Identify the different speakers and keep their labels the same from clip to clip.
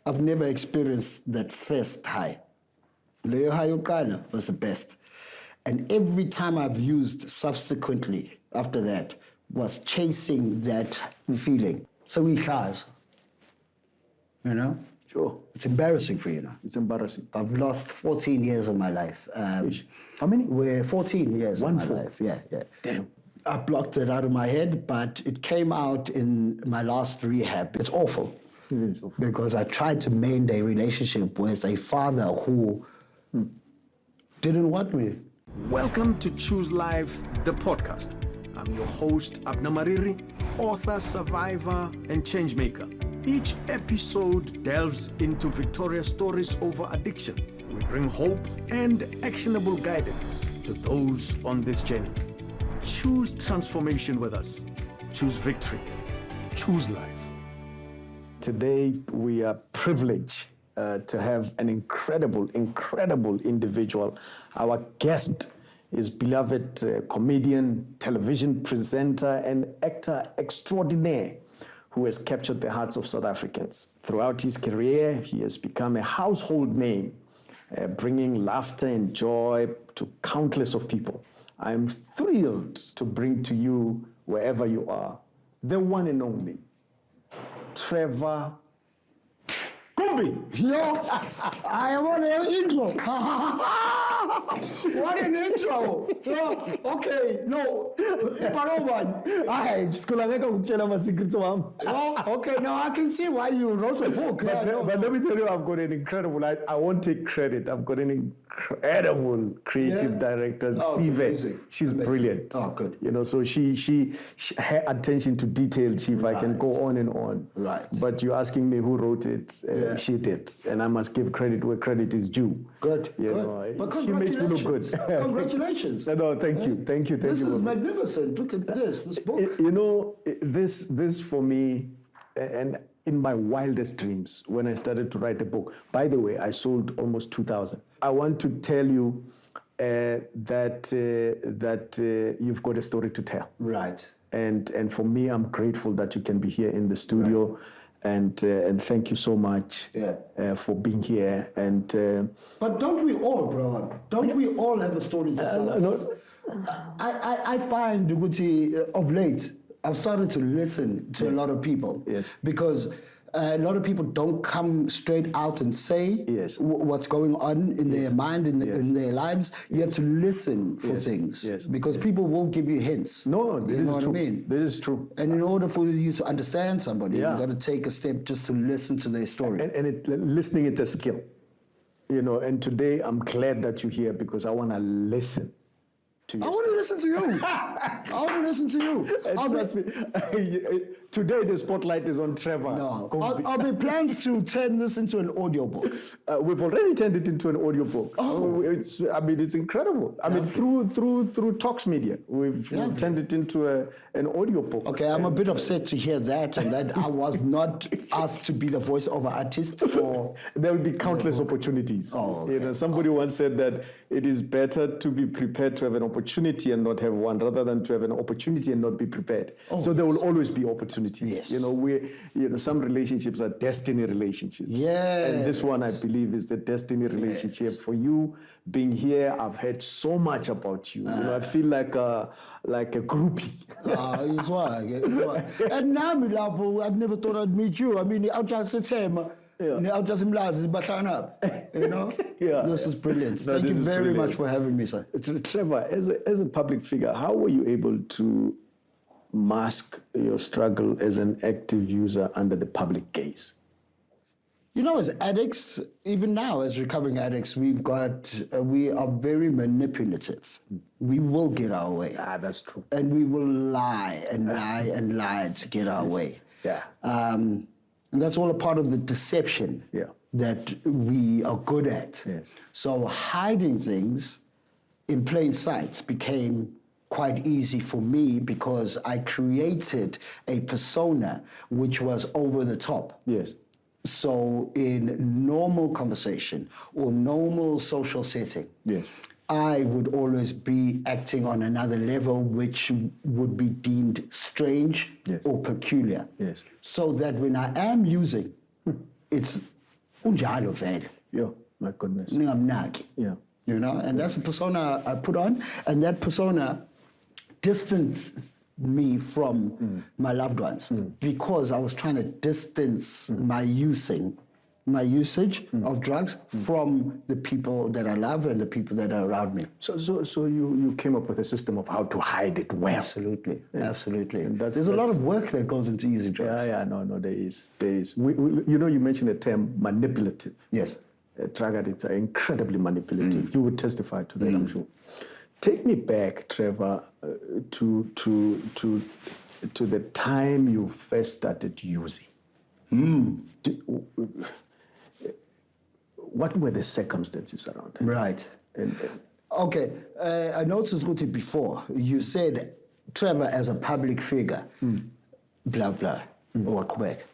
Speaker 1: I've never experienced that first high. Leyo high yokuqala was the best. And every time I've used subsequently after that was chasing that feeling. So we has, you know?
Speaker 2: Sure.
Speaker 1: It's embarrassing for you now.
Speaker 2: It's embarrassing.
Speaker 1: I've lost 14 years of my life.
Speaker 2: How many?
Speaker 1: We're 14 years of my
Speaker 2: 14.
Speaker 1: life. Yeah.
Speaker 2: Damn.
Speaker 1: I blocked it out of my head, but it came out in my last rehab. It's awful.
Speaker 2: It is awful.
Speaker 1: Because I tried to mend a relationship with a father who didn't want me.
Speaker 3: Welcome to Choose Life, the podcast. I'm your host, Abna Mariri, author, survivor, and changemaker. Each episode delves into victorious stories over addiction. We bring hope and actionable guidance to those on this journey. Choose transformation with us. Choose victory. Choose life.
Speaker 2: Today, we are privileged to have an incredible individual. Our guest is beloved comedian, television presenter, and actor extraordinaire who has captured the hearts of South Africans. Throughout his career, he has become a household name, bringing laughter and joy to countless of people. I am thrilled to bring to you, wherever you are, the one and only, Trevor.
Speaker 1: Yo, I want an intro. What an intro. Yo, okay, no, Paroban. Oh, okay, now I can see why you wrote a book.
Speaker 2: But let me tell you, I've got an incredible, I won't take credit, I've got an incredible creative director, Sive. She's brilliant.
Speaker 1: Oh, good.
Speaker 2: You know, so she her attention to detail, Chief, I can go on and on.
Speaker 1: Right.
Speaker 2: But you're asking me who wrote it, she did. And I must give credit where credit is due.
Speaker 1: Good,
Speaker 2: you
Speaker 1: good.
Speaker 2: know,
Speaker 1: But
Speaker 2: she makes me look good.
Speaker 1: Congratulations.
Speaker 2: No, thank you.
Speaker 1: This is magnificent. Look at this book.
Speaker 2: You know, this for me, and in my wildest dreams, when I started to write a book, by the way, I sold almost 2,000. I want to tell you that you've got a story to tell.
Speaker 1: Right.
Speaker 2: And for me, I'm grateful that you can be here in the studio. Right. And thank you so much for being here. And
Speaker 1: but don't we all, bro? Don't we all have a story to tell?
Speaker 2: No.
Speaker 1: I find, Guti, of late, I've started to listen to a lot of people.
Speaker 2: Yes.
Speaker 1: Because a lot of people don't come straight out and say what's going on in their mind, in their lives. You have to listen for things. Yes. Because people will give you hints.
Speaker 2: No,
Speaker 1: you know what I mean?
Speaker 2: This is true.
Speaker 1: And in order for you to understand somebody, you got to take a step just to listen to their story.
Speaker 2: And listening is a skill. You know, and today I'm glad that you're here because I want to listen.
Speaker 1: I want to listen to you. I want to listen to you.
Speaker 2: Today the spotlight is on Trevor.
Speaker 1: No, are there plans to turn this into an audiobook?
Speaker 2: We've already turned it into an audiobook.
Speaker 1: Oh.
Speaker 2: It's incredible. I mean, through Talks Media, we've turned it into an audiobook.
Speaker 1: Okay, I'm a bit upset to hear that, and that I was not asked to be the voiceover artist for.
Speaker 2: There will be countless opportunities.
Speaker 1: Oh, okay.
Speaker 2: You know, somebody once said that it is better to be prepared to have an opportunity and not have one, rather than to have an opportunity and not be prepared. Oh, so there will always be opportunities.
Speaker 1: Yes.
Speaker 2: You know, some relationships are destiny relationships.
Speaker 1: Yeah.
Speaker 2: And this one, I believe, is the destiny relationship. For you being here, I've heard so much about you. You know, I feel like a groupie.
Speaker 1: It's why. And now, I'd never thought I'd meet you. I mean, I'll just sit here. I'll just you know? This is brilliant. Thank you very much for having me, sir.
Speaker 2: Trevor, as a public figure, how were you able to mask your struggle as an active user under the public gaze?
Speaker 1: You know, as addicts, even now as recovering addicts, we are very manipulative. We will get our way.
Speaker 2: That's true.
Speaker 1: And we will lie and lie and lie to get our way.
Speaker 2: Yeah.
Speaker 1: And that's all a part of the deception that we are good at.
Speaker 2: Yes.
Speaker 1: So hiding things in plain sight became quite easy for me because I created a persona which was over the top.
Speaker 2: Yes.
Speaker 1: So in normal conversation or normal social setting, I would always be acting on another level which would be deemed strange or peculiar.
Speaker 2: Yes.
Speaker 1: So that when I am using, it's unjalo vele.
Speaker 2: Yeah, my goodness.
Speaker 1: Ningamnaki.
Speaker 2: Yeah.
Speaker 1: You know, and that's a persona I put on, and that persona distanced me from my loved ones because I was trying to distance my usage of drugs from the people that I love and the people that are around me.
Speaker 2: So you came up with a system of how to hide it well.
Speaker 1: Absolutely.
Speaker 2: And
Speaker 1: There's a lot of work that goes into using drugs.
Speaker 2: No, there is. We, you know, you mentioned the term manipulative.
Speaker 1: Yes.
Speaker 2: Drug addicts are incredibly manipulative. You would testify to that, I'm sure. Take me back, Trevor, to the time you first started using. What were the circumstances around that?
Speaker 1: Right. Okay, I noticed Guti before. You said Trevor as a public figure, blah, blah, or Quebec.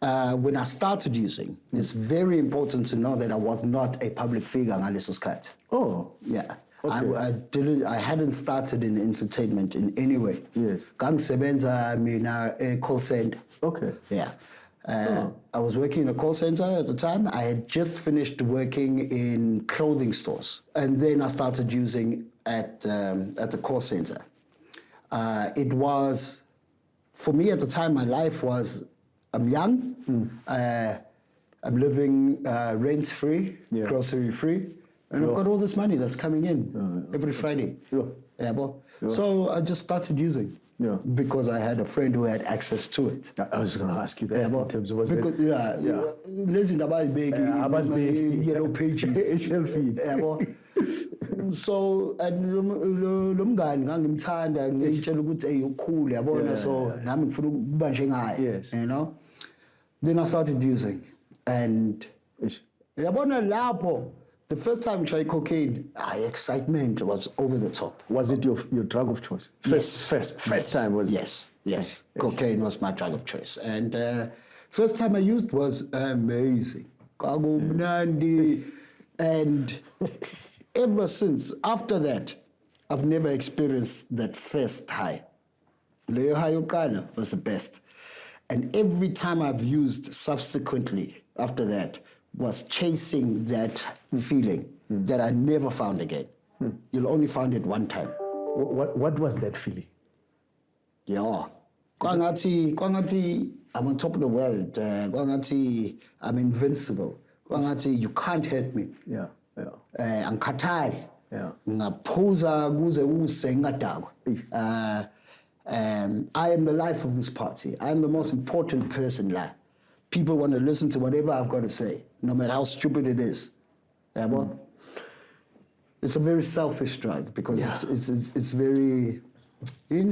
Speaker 1: When I started using, it's very important to know that I was not a public figure ngaleso sikhathi.
Speaker 2: Oh.
Speaker 1: Yeah.
Speaker 2: Okay.
Speaker 1: I hadn't started in entertainment in any way.
Speaker 2: Yes.
Speaker 1: Gangisebenza mina call center.
Speaker 2: Okay.
Speaker 1: Yeah. I was working in a call center at the time. I had just finished working in clothing stores. And then I started using at the call center. It was, for me at the time, my life was, I'm young, I'm living rent-free,
Speaker 2: Yeah.
Speaker 1: grocery-free, and I've got all this money that's coming in every Friday.
Speaker 2: Yeah.
Speaker 1: So I just started using.
Speaker 2: Yeah.
Speaker 1: Because I had a friend who had access to it.
Speaker 2: I was going to ask you that in terms of what's
Speaker 1: because, listen about big yellow pages.
Speaker 2: Shell feed.
Speaker 1: So and lo mngani ngangimthanda ngitshela ukuthi hey ukhulu yabona so nami ngifuna ukuba njengaye.
Speaker 2: Yes.
Speaker 1: You know. Then I started using and yabona lapho the first time I tried cocaine, excitement was over the top.
Speaker 2: Was it your drug of choice? First time was it?
Speaker 1: Yes. Cocaine was my drug of choice. And first time I used was amazing. Kagumnandi. And ever since, after that, I've never experienced that first high. Leyo high yokuqala was the best. And every time I've used subsequently after that, was chasing that feeling that I never found again. You'll only find it one time.
Speaker 2: What was that feeling?
Speaker 1: Yeah. Kwangati, I'm on top of the world. Kwangati, I'm invincible. Kwangati, you can't hurt me.
Speaker 2: Yeah.
Speaker 1: Angikhathali.
Speaker 2: Yeah.
Speaker 1: Ngaphuza kuze use ngadakwa. I am the life of this party. I am the most important person there. People want to listen to whatever I've got to say, no matter how stupid it is. Yeah, well, it's a very selfish drug because it's very. The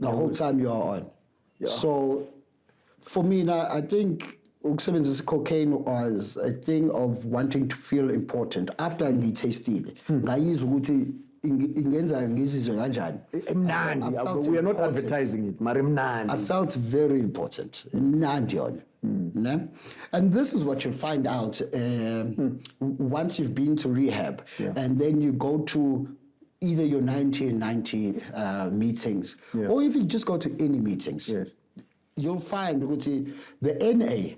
Speaker 1: whole time you are on. Yeah. So, for me now, I think cocaine was a thing of wanting to feel important. After ngiyithestile, ngayizwa ukuthi ingenza ngizizwe kanjani.
Speaker 2: Emnandi. We are not advertising it. Marimnandi.
Speaker 1: I felt very important. Mnandi on. And this is what you'll find out once you've been to rehab, and then you go to either your 90 and 90 meetings, or if you just go to any meetings, you'll find the NA,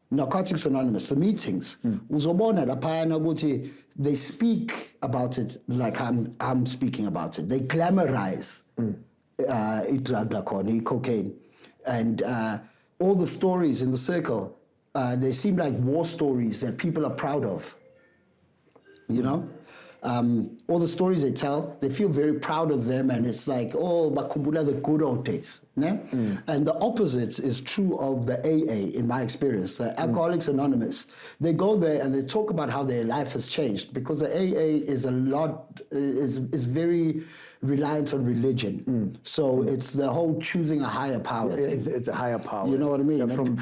Speaker 1: Narcotics Anonymous, the meetings, uzobona laphayana ukuthi they speak about it like I'm speaking about it. They glamorize drug lakhona, cocaine, and all the stories in the circle, they seem like war stories that people are proud of. You know? All the stories they tell, they feel very proud of them, and it's like, oh, bakhumbula the good old days. Yeah? And the opposite is true of the AA, in my experience, the Alcoholics Anonymous. They go there and they talk about how their life has changed, because the AA is very reliant on religion. So it's the whole choosing a higher power thing.
Speaker 2: It's a higher power.
Speaker 1: You know what I mean?
Speaker 2: From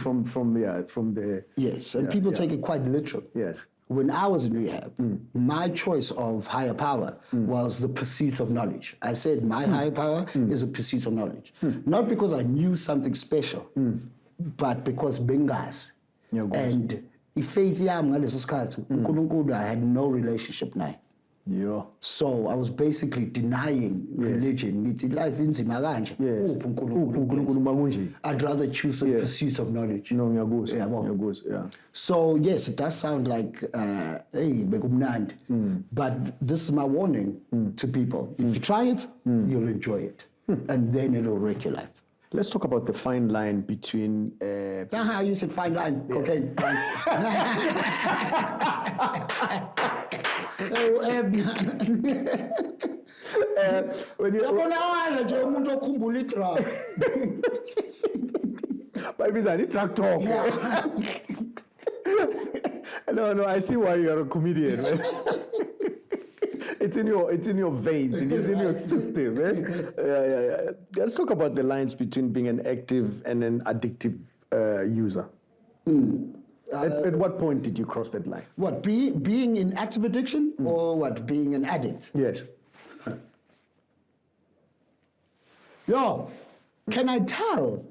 Speaker 2: the...
Speaker 1: Yes, and people take it quite literal.
Speaker 2: Yes.
Speaker 1: When I was in rehab, my choice of higher power was the pursuit of knowledge. I said my higher power is a pursuit of knowledge. Not because I knew something special, but because bengazi. And if faith yami ngaleso sikhathi, uNkulunkulu I had no relationship naye.
Speaker 2: Yeah.
Speaker 1: So I was basically denying religion. Ngithi life inzima kanje.
Speaker 2: Yes.
Speaker 1: Uphi uNkulunkulu
Speaker 2: Makunje.
Speaker 1: I'd rather choose the pursuit of knowledge.
Speaker 2: No, ngiyakuzwa.
Speaker 1: Yabo.
Speaker 2: Ngiyakuzwa, yeah.
Speaker 1: So yes, it does sound like hey, bekumnandi. But this is my warning to people. If you try it, you'll enjoy it. And then it'll wreck your life.
Speaker 2: Let's talk about the fine line between.
Speaker 1: How you said fine line, cocaine.
Speaker 2: When you.
Speaker 1: Yabona nje umuntu okhumbula idrug.
Speaker 2: Bayibiza ni truck talk. No, I see why you are a comedian, man. It's in your veins, it's in your system, man. Yeah. Let's talk about the lines between being an active and an addictive user. At what point did you cross that line?
Speaker 1: What, being in active addiction or what, being an addict?
Speaker 2: Yes.
Speaker 1: Yo, can I tell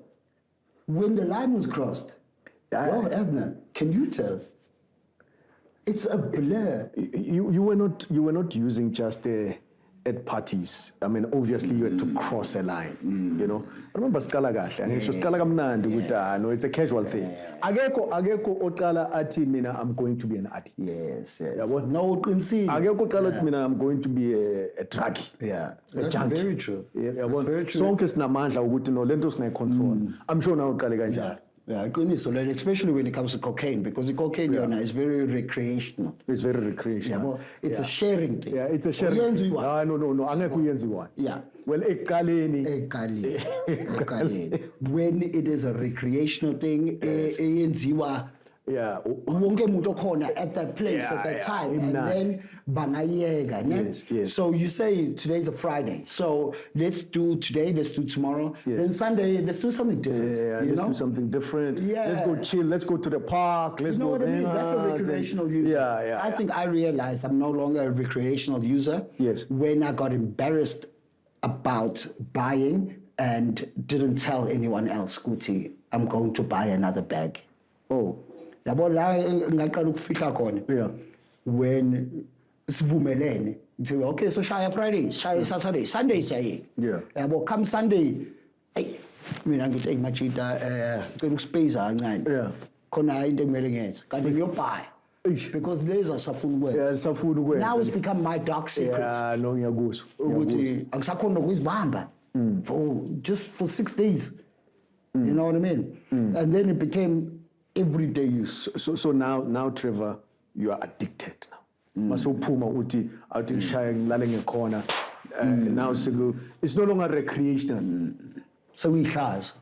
Speaker 1: when the line was crossed? Yo, Abner, can you tell? It's a blur.
Speaker 2: You were not using just at parties. I mean, obviously you had to cross a line. You know. I remember Scala kahle. Ngisho Scala kamnandi ukuthi no, it's a casual thing. Akekho oqala athi mina I'm going to be an addict.
Speaker 1: Yes.
Speaker 2: Yabo?
Speaker 1: No uqinisile.
Speaker 2: Akekho oqala athi mina I'm going to be a druggie.
Speaker 1: Yeah.
Speaker 2: A
Speaker 1: That's
Speaker 2: junkie.
Speaker 1: very true.
Speaker 2: Yabo?
Speaker 1: That's very true.
Speaker 2: Sonke sinamandla ukuthi no lento singayicontrol. I'm sure now uqale kanjalo.
Speaker 1: Yeah, iqiniso, especially when it comes to cocaine, because the cocaine is very recreational.
Speaker 2: It's very recreational.
Speaker 1: Yeah, well, it's a sharing thing.
Speaker 2: Yeah, it's a sharing thing. No, angekho uyenziwa.
Speaker 1: Yeah.
Speaker 2: Well, ekuqaleni.
Speaker 1: When it is a recreational thing, eyenziwa
Speaker 2: Yeah.
Speaker 1: wonke umuntu okhona at that place at that time, and then bangayeka.
Speaker 2: Yes.
Speaker 1: So you say today's a Friday, so let's do today, let's do tomorrow, then Sunday let's do something different.
Speaker 2: Let's do something different.
Speaker 1: Yeah.
Speaker 2: Let's go chill. Let's go to the park. Let's
Speaker 1: You know
Speaker 2: go
Speaker 1: what I mean? That's a recreational user. I think I realized I'm no longer a recreational user.
Speaker 2: Yes.
Speaker 1: When I got embarrassed about buying and didn't tell anyone else, Guti, I'm going to buy another bag.
Speaker 2: Oh.
Speaker 1: Yabo la ngaqala ukufika khona.
Speaker 2: Yeah.
Speaker 1: When sivumelene, okay, so shaya Friday, shaya Saturday, Sunday siyaye.
Speaker 2: Yeah.
Speaker 1: Yabo come Sunday, hey, mina ngithi hey machita ngicela ukuspace kancane.
Speaker 2: Yeah.
Speaker 1: Khona into ekumele ngenze. Kanti ngiyobhaya. Because lezi asafuna ukwenza.
Speaker 2: Yeah, asafuna ukwenza.
Speaker 1: Now it's become my dark secret.
Speaker 2: Yeah, no ngiyakuzwa.
Speaker 1: Ukuthi angisakhona ukuzibamba for 6 days. You know what I mean? And then it became everyday use.
Speaker 2: So now Trevor, you are addicted now. Masophuma uthi awuthi ngishaya ngilale ngekhona. Now it's no longer recreational.
Speaker 1: So we has.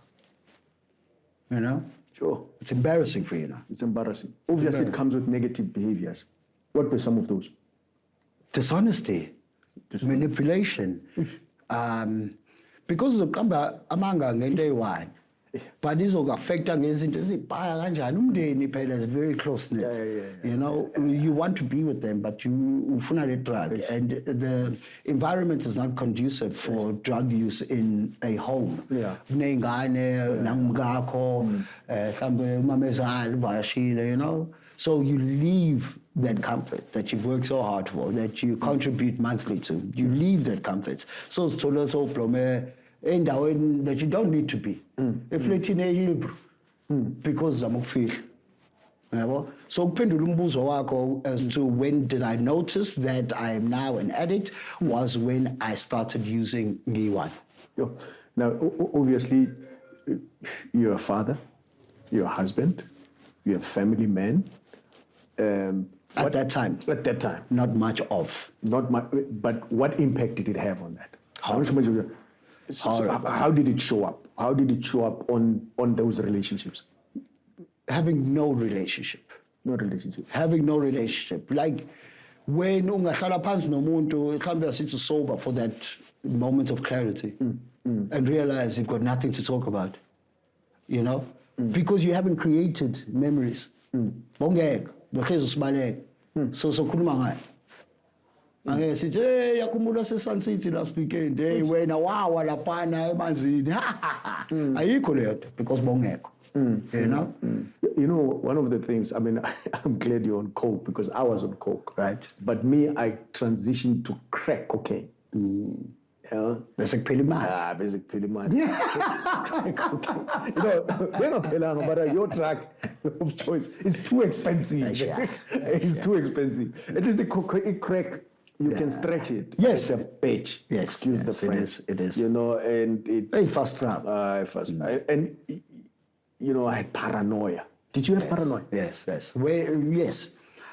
Speaker 1: You know?
Speaker 2: Sure.
Speaker 1: It's embarrassing for you now.
Speaker 2: It's embarrassing. Obviously, it comes with negative behaviors. What were some of those?
Speaker 1: Dishonesty, manipulation. Because uzoqamba amanga ngento eyi-one. But izoku-affecta ngezinto ezibhaya kanjani. Umndeni phela is very close-knit.
Speaker 2: Yeah.
Speaker 1: You know, you want to be with them, but you ufuna le drug. And the environment is not conducive for drug use in a home.
Speaker 2: Yeah.
Speaker 1: Kuney'ngane, nangumkakho, mhlawumbe umamezala uvashile, you know. So you leave that comfort that you've worked so hard for, that you contribute monthly to. You leave that comfort. So it's told us endaweni that you don't need to be. Eflethini eHilbrow because zamukufihla. Yabo? So ukuphendula umbuzo wakho as to when did I notice that I am now an addict was when I started using ngiyi-one.
Speaker 2: Now, obviously, you're a father, you're a husband, you're a family man.
Speaker 1: At that time.
Speaker 2: At that time.
Speaker 1: Not much of.
Speaker 2: Not much, but what impact did it have on that?
Speaker 1: Horrible.
Speaker 2: How did it show up? How did it show up on those relationships?
Speaker 1: Having no relationship.
Speaker 2: No relationship.
Speaker 1: Having no relationship. Like when ungahlala phansi nomuntu mhlawumbe asithi sober for that moment of clarity and realize you've got nothing to talk about. You know? Because you haven't created memories. Bongeke, behlezi sibaleka. So sokhuluma ngayo. Angeke sithi hey yakhumbula se-Sun City last weekend. Hey wena wawa laphana emanzini. Ayikho leyo because bongekho. you know?
Speaker 2: You know, one of the things, I mean, I'm glad you're on coke because I was on coke.
Speaker 1: Right.
Speaker 2: But me, I transitioned to crack cocaine. Yeah.
Speaker 1: Basic pretty much.
Speaker 2: Basic pretty much. Crack cocaine. You know, we're not telling but your drug of choice is too expensive. It's too expensive. At least the cocaine crack, you can stretch it.
Speaker 1: Yes.
Speaker 2: It's a bitch.
Speaker 1: Yes.
Speaker 2: Excuse the French.
Speaker 1: It is.
Speaker 2: You know, and it.
Speaker 1: Very fast round.
Speaker 2: And, you know, I had paranoia. Did you have paranoia?
Speaker 1: Yes. Yes.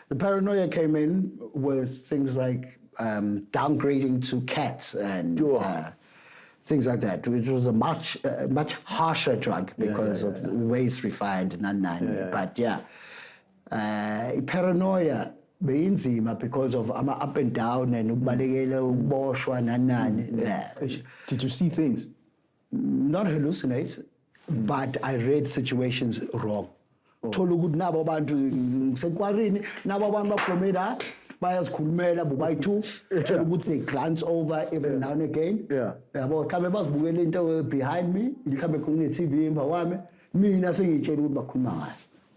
Speaker 1: The paranoia came in with things like downgrading to cats and things like that, which was a much harsher drug because of the way it's refined and But paranoia beinzima because of up and down and ubalekele uboshwa nanani.
Speaker 2: Did you see things?
Speaker 1: Not hallucinate, but I read situations wrong. Thola ukuthi nabo abantu ngisekwarini nabo abantu bapromeda bayazikhulumela bobayi-2 tshela ukuthi they glance over every now and again. Yabo mhlawumbe bazibukela into behind me mhlawumbe kune-TV emva kwami mina sengiyitshela ukuthi bakhuluma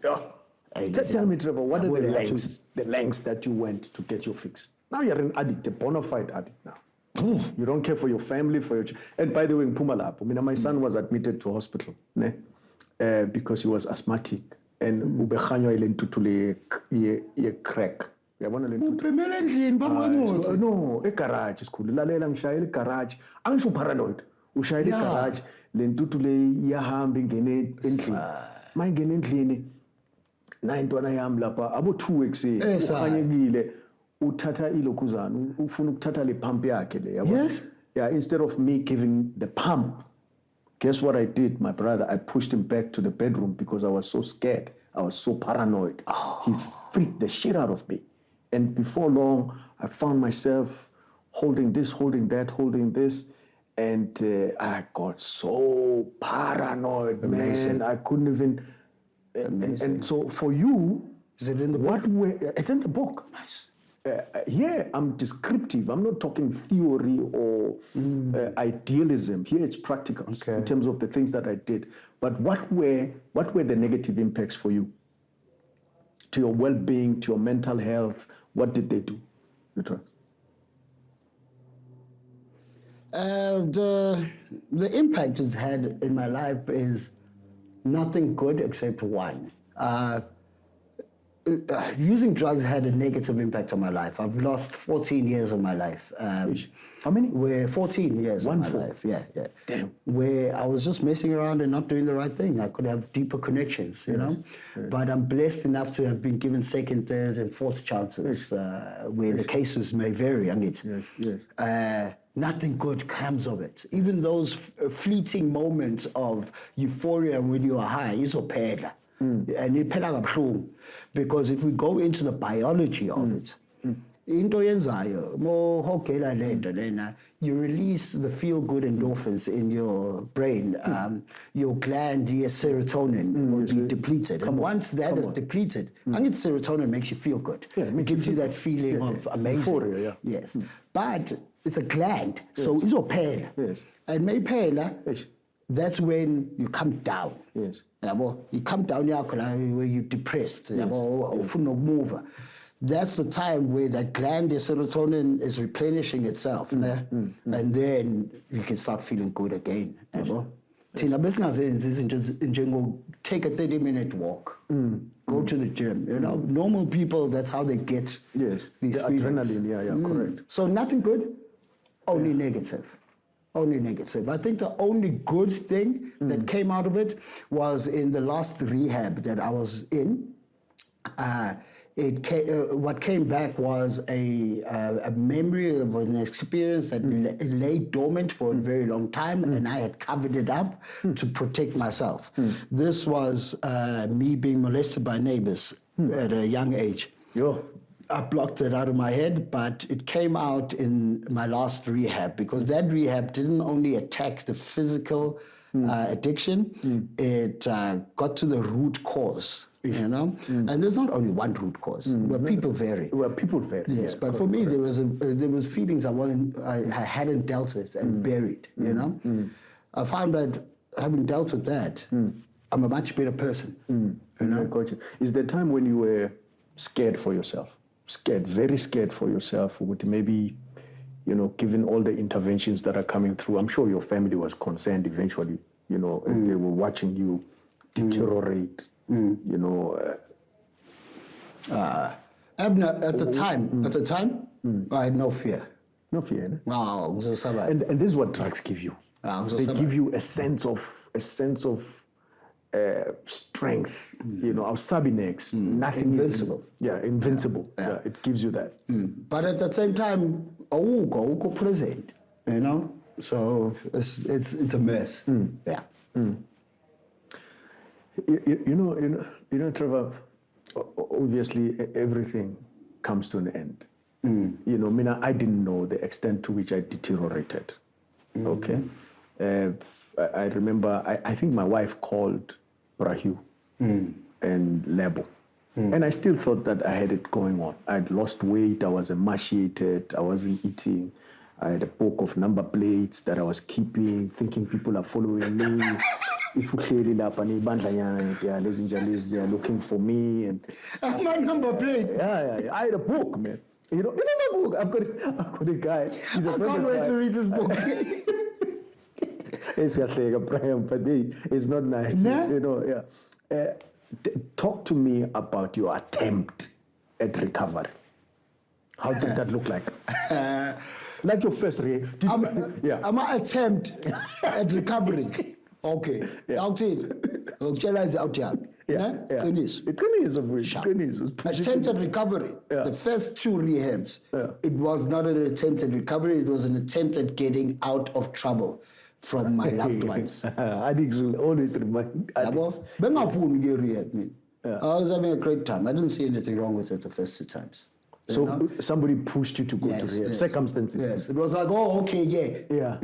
Speaker 1: ngayo.
Speaker 2: Tell me, Trevor, what are the lengths that you went to get your fix? Now you're an addict, a bona fide addict now. You don't care for your family, for your and by the way, in Pumalapa, my son was admitted to hospital because he was asthmatic. And ubekhanyo ile ntuthu ye crack. Uyabona le ntuthu.
Speaker 1: Uphemela endlini babangozi.
Speaker 2: No, egarage isikhulu lalela ngishayela egarage. Angisho paranoid. Ushayela egarage le ntuthu le iyahamba ingene endlini. Mayingene endlini na intwana yami lapha abo 2 ekseni ukhanyekile uthatha ilokuzana ufuna ukuthatha le pump yakhe le yabona.
Speaker 1: Yes.
Speaker 2: Yeah, instead of me giving the pump, guess what I did, my brother? I pushed him back to the bedroom because I was so scared. I was so paranoid. He freaked the shit out of me. And before long, I found myself holding this, holding that, holding this. And I got so paranoid, man. I couldn't even... And so for you...
Speaker 1: Is it in the book?
Speaker 2: It's in the book.
Speaker 1: Nice.
Speaker 2: Here, I'm descriptive. I'm not talking theory or idealism. Here, it's practical in terms of the things that I did. But what were the negative impacts for you? To your well-being, to your mental health? What did they do? The drugs?
Speaker 1: The impact it's had in my life is nothing good except one. Using drugs had a negative impact on my life. I've lost 14 years of my life.
Speaker 2: How many?
Speaker 1: Where 14 years of my life. Yeah.
Speaker 2: Damn.
Speaker 1: Where I was just messing around and not doing the right thing. I could have deeper connections, you know. Yes. But I'm blessed enough to have been given second, third, and fourth chances, where the cases may vary. Nothing good comes of it. Even those fleeting moments of euphoria when you are high, izophela. And iphela kabuhlungu, because if we go into the biology of it, into yenzayo mohogela lento lena, you release the feel-good endorphins in your brain. Your gland, your serotonin, will be depleted. And once that is depleted, I think serotonin makes you feel good. It gives you that feeling of amazing.
Speaker 2: Euphoria,
Speaker 1: Yes. But it's a gland, so izophela.
Speaker 2: Yes.
Speaker 1: And mayiphela, that's when you come down.
Speaker 2: Yes.
Speaker 1: You come down where you're depressed. That's the time where that gland, the serotonin, is replenishing itself. And then you can start feeling good again. Thina besingazenzi izinto njengo-take a 30-minute walk, go to the gym. You know, normal people, that's how they get these feelings.
Speaker 2: Adrenaline, correct.
Speaker 1: So nothing good, only negative. Only negative. I think the only good thing that came out of it was in the last rehab that I was in. What came back was a memory of an experience that lay dormant for a very long time, and I had covered it up to protect myself. This was me being molested by neighbors at a young age. I blocked it out of my head, but it came out in my last rehab, because that rehab didn't only attack the physical addiction, it got to the root cause. You know, and there's not only one root cause. Where people vary. Yes, but for me, there was feelings I hadn't dealt with and buried. You know, I found that having dealt with that, I'm a much better person. You know?
Speaker 2: Gotcha. Is there a time when you were scared for yourself? Scared, very scared for yourself, with maybe, given all the interventions that are coming through? I'm sure your family was concerned eventually, as they were watching you deteriorate,
Speaker 1: Abner, at the time, I had no fear.
Speaker 2: No fear, ne?
Speaker 1: Wow,
Speaker 2: And this is what drugs give you. They give you a sense of strength. Our Sabinex, nothing
Speaker 1: Invincible.
Speaker 2: Invincible. Yeah, it gives you that.
Speaker 1: But at the same time, go present, So it's a mess. Yeah.
Speaker 2: Trevor, obviously everything comes to an end. I didn't know the extent to which I deteriorated. Okay. I remember, I think my wife called Rahu and Lebo. And I still thought that I had it going on. I'd lost weight, I was emaciated, I wasn't eating. I had a book of number plates that I was keeping, thinking people are following me. If they are looking for me. And
Speaker 1: My number plate.
Speaker 2: Yeah. I had a book, man. It's in my book. I've got a guy. He's a
Speaker 1: I can't wait to read this book.
Speaker 2: It's not nice.
Speaker 1: Nah.
Speaker 2: Talk to me about your attempt at recovery. How did that look like? Like your first
Speaker 1: My attempt at recovery. Okay. Out it. Out here. Attempt at recovery. The first 2 rehabs, it was not an attempt at recovery, it was an attempt at getting out of trouble from my loved ones.
Speaker 2: Addicts will always remind addicts.
Speaker 1: I was having a great time. I didn't see anything wrong with it the first 2 times.
Speaker 2: So somebody pushed you to go to rehab. Circumstances.
Speaker 1: Yes. It was like, okay, yeah.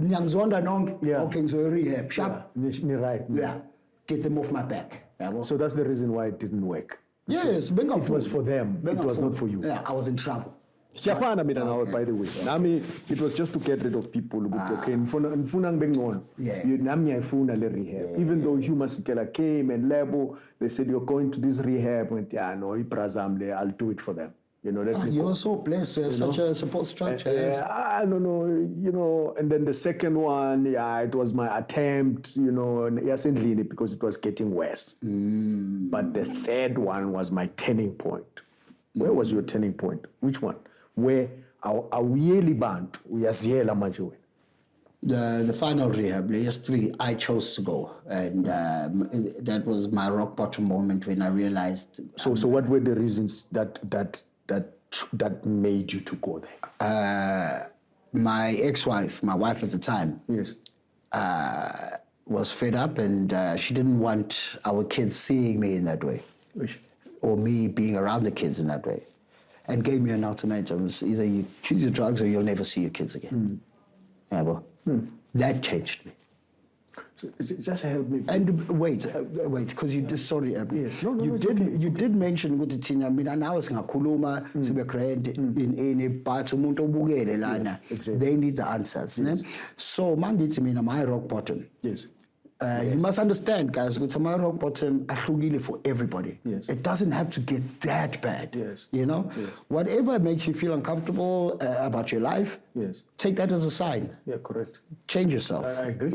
Speaker 1: Okay, so rehab. Sharp.
Speaker 2: Right.
Speaker 1: Yeah. Get them off my back.
Speaker 2: So that's the reason why it didn't work.
Speaker 1: Yes.
Speaker 2: It was for them. It was not for you.
Speaker 1: Yeah, I was in trouble.
Speaker 2: Siyafana mina nawe, by the way. Nami, it was just to get rid of people. Okay, ngifuna ngibengcono. Nami ngiyafuna le rehab. Even though Huma Sikela came and Lebo, they said you're going to this rehab. Went, no, I'll do it for them.
Speaker 1: You were so blessed to have such a support structure.
Speaker 2: I don't know, and then the second one, it was my attempt, because it was getting worse. But the third one was my turning point. Where was your turning point? Which one? Where awuyeli bantu uyaziyela manje wena?
Speaker 1: The final rehab, the S3, I chose to go, and that was my rock bottom moment when I realized.
Speaker 2: So what were the reasons that made you to go there?
Speaker 1: My ex-wife, my wife at the time,
Speaker 2: yes,
Speaker 1: was fed up, and she didn't want our kids seeing me in that way, or me being around the kids in that way, and gave me an ultimatum: either you choose your drugs or you'll never see your kids again. That changed me.
Speaker 2: So just help me.
Speaker 1: And wait, because you did, sorry,
Speaker 2: yes,
Speaker 1: you did mention with the thing. I mean, now it's ngakhuluma sibe grand in but umuntu obukele lana. They need the answers.
Speaker 2: Yes.
Speaker 1: So mangithi mina my rock bottom.
Speaker 2: Yes.
Speaker 1: You must understand, guys, with my rock bottom ahlukile for everybody.
Speaker 2: Yes.
Speaker 1: It doesn't have to get that bad.
Speaker 2: Yes.
Speaker 1: Yes. Whatever makes you feel uncomfortable about your life,
Speaker 2: yes,
Speaker 1: take that as a sign.
Speaker 2: Yeah, correct.
Speaker 1: Change yourself.
Speaker 2: I agree.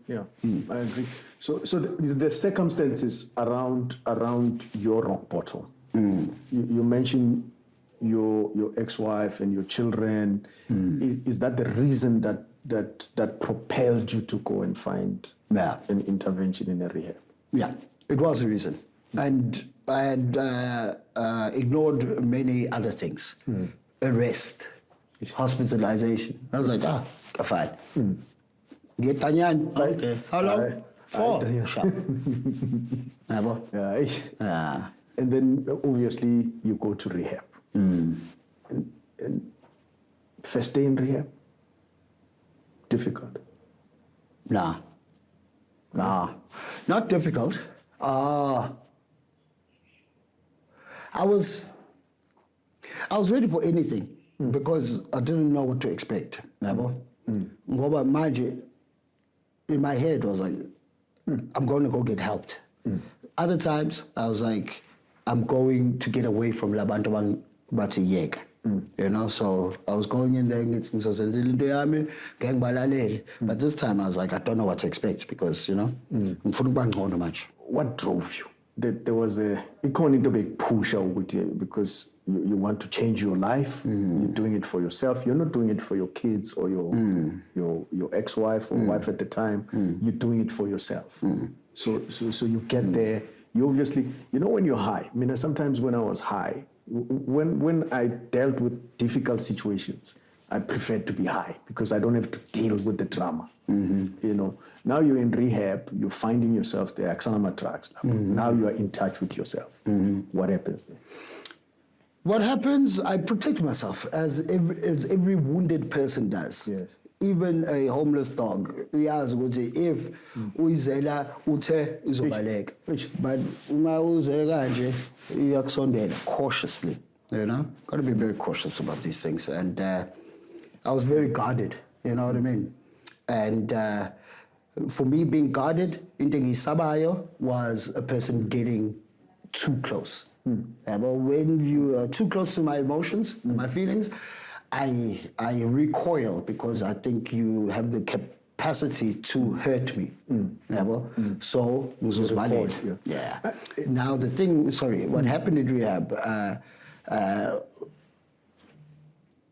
Speaker 1: Yeah.
Speaker 2: I agree. So the circumstances around your rock bottom. You mentioned your ex-wife and your children. Is that the reason that propelled you to go and find an intervention in a rehab?
Speaker 1: Yeah, it was a reason. And I had ignored many other things. Arrest, hospitalization. I was like, fine. Get Tanyan. Okay. How long? 4.
Speaker 2: And then obviously you go to rehab. And first day in rehab? Difficult?
Speaker 1: Nah, not difficult. I was ready for anything because I didn't know what to expect. Ngoba manje, in my head was like, I'm going to go get helped. Other times, I was like, I'm going to get away from labantu batiyeka. You know, so I was going in there, but this time I was like, I don't know what to expect because, you know,
Speaker 2: What drove you? There was a big push with you because you want to change your life. You're doing it for yourself. You're not doing it for your kids or your ex-wife or wife at the time. You're doing it for yourself. So you get there. You obviously, you know, when you're high. I mean, sometimes when I was high, when I dealt with difficult situations, I preferred to be high because I don't have to deal with the drama. You know, now you're in rehab, you're finding yourself there, Axanama tracks. Now you are in touch with yourself. What happens there?
Speaker 1: What happens, I protect myself as every wounded person does.
Speaker 2: Yes.
Speaker 1: Even a homeless dog, uyazi ukuthi if uyizela uthe izobaleka. But uma uze kanje iyakusondela cautiously, you know? Got to be very cautious about these things. And I was very guarded, you know what I mean? And for me, being guarded, into ngisabayo was a person getting too close. But when you are too close to my emotions, my feelings, I recoil because I think you have the capacity to hurt me. So, yeah. Now the thing, what happened in rehab,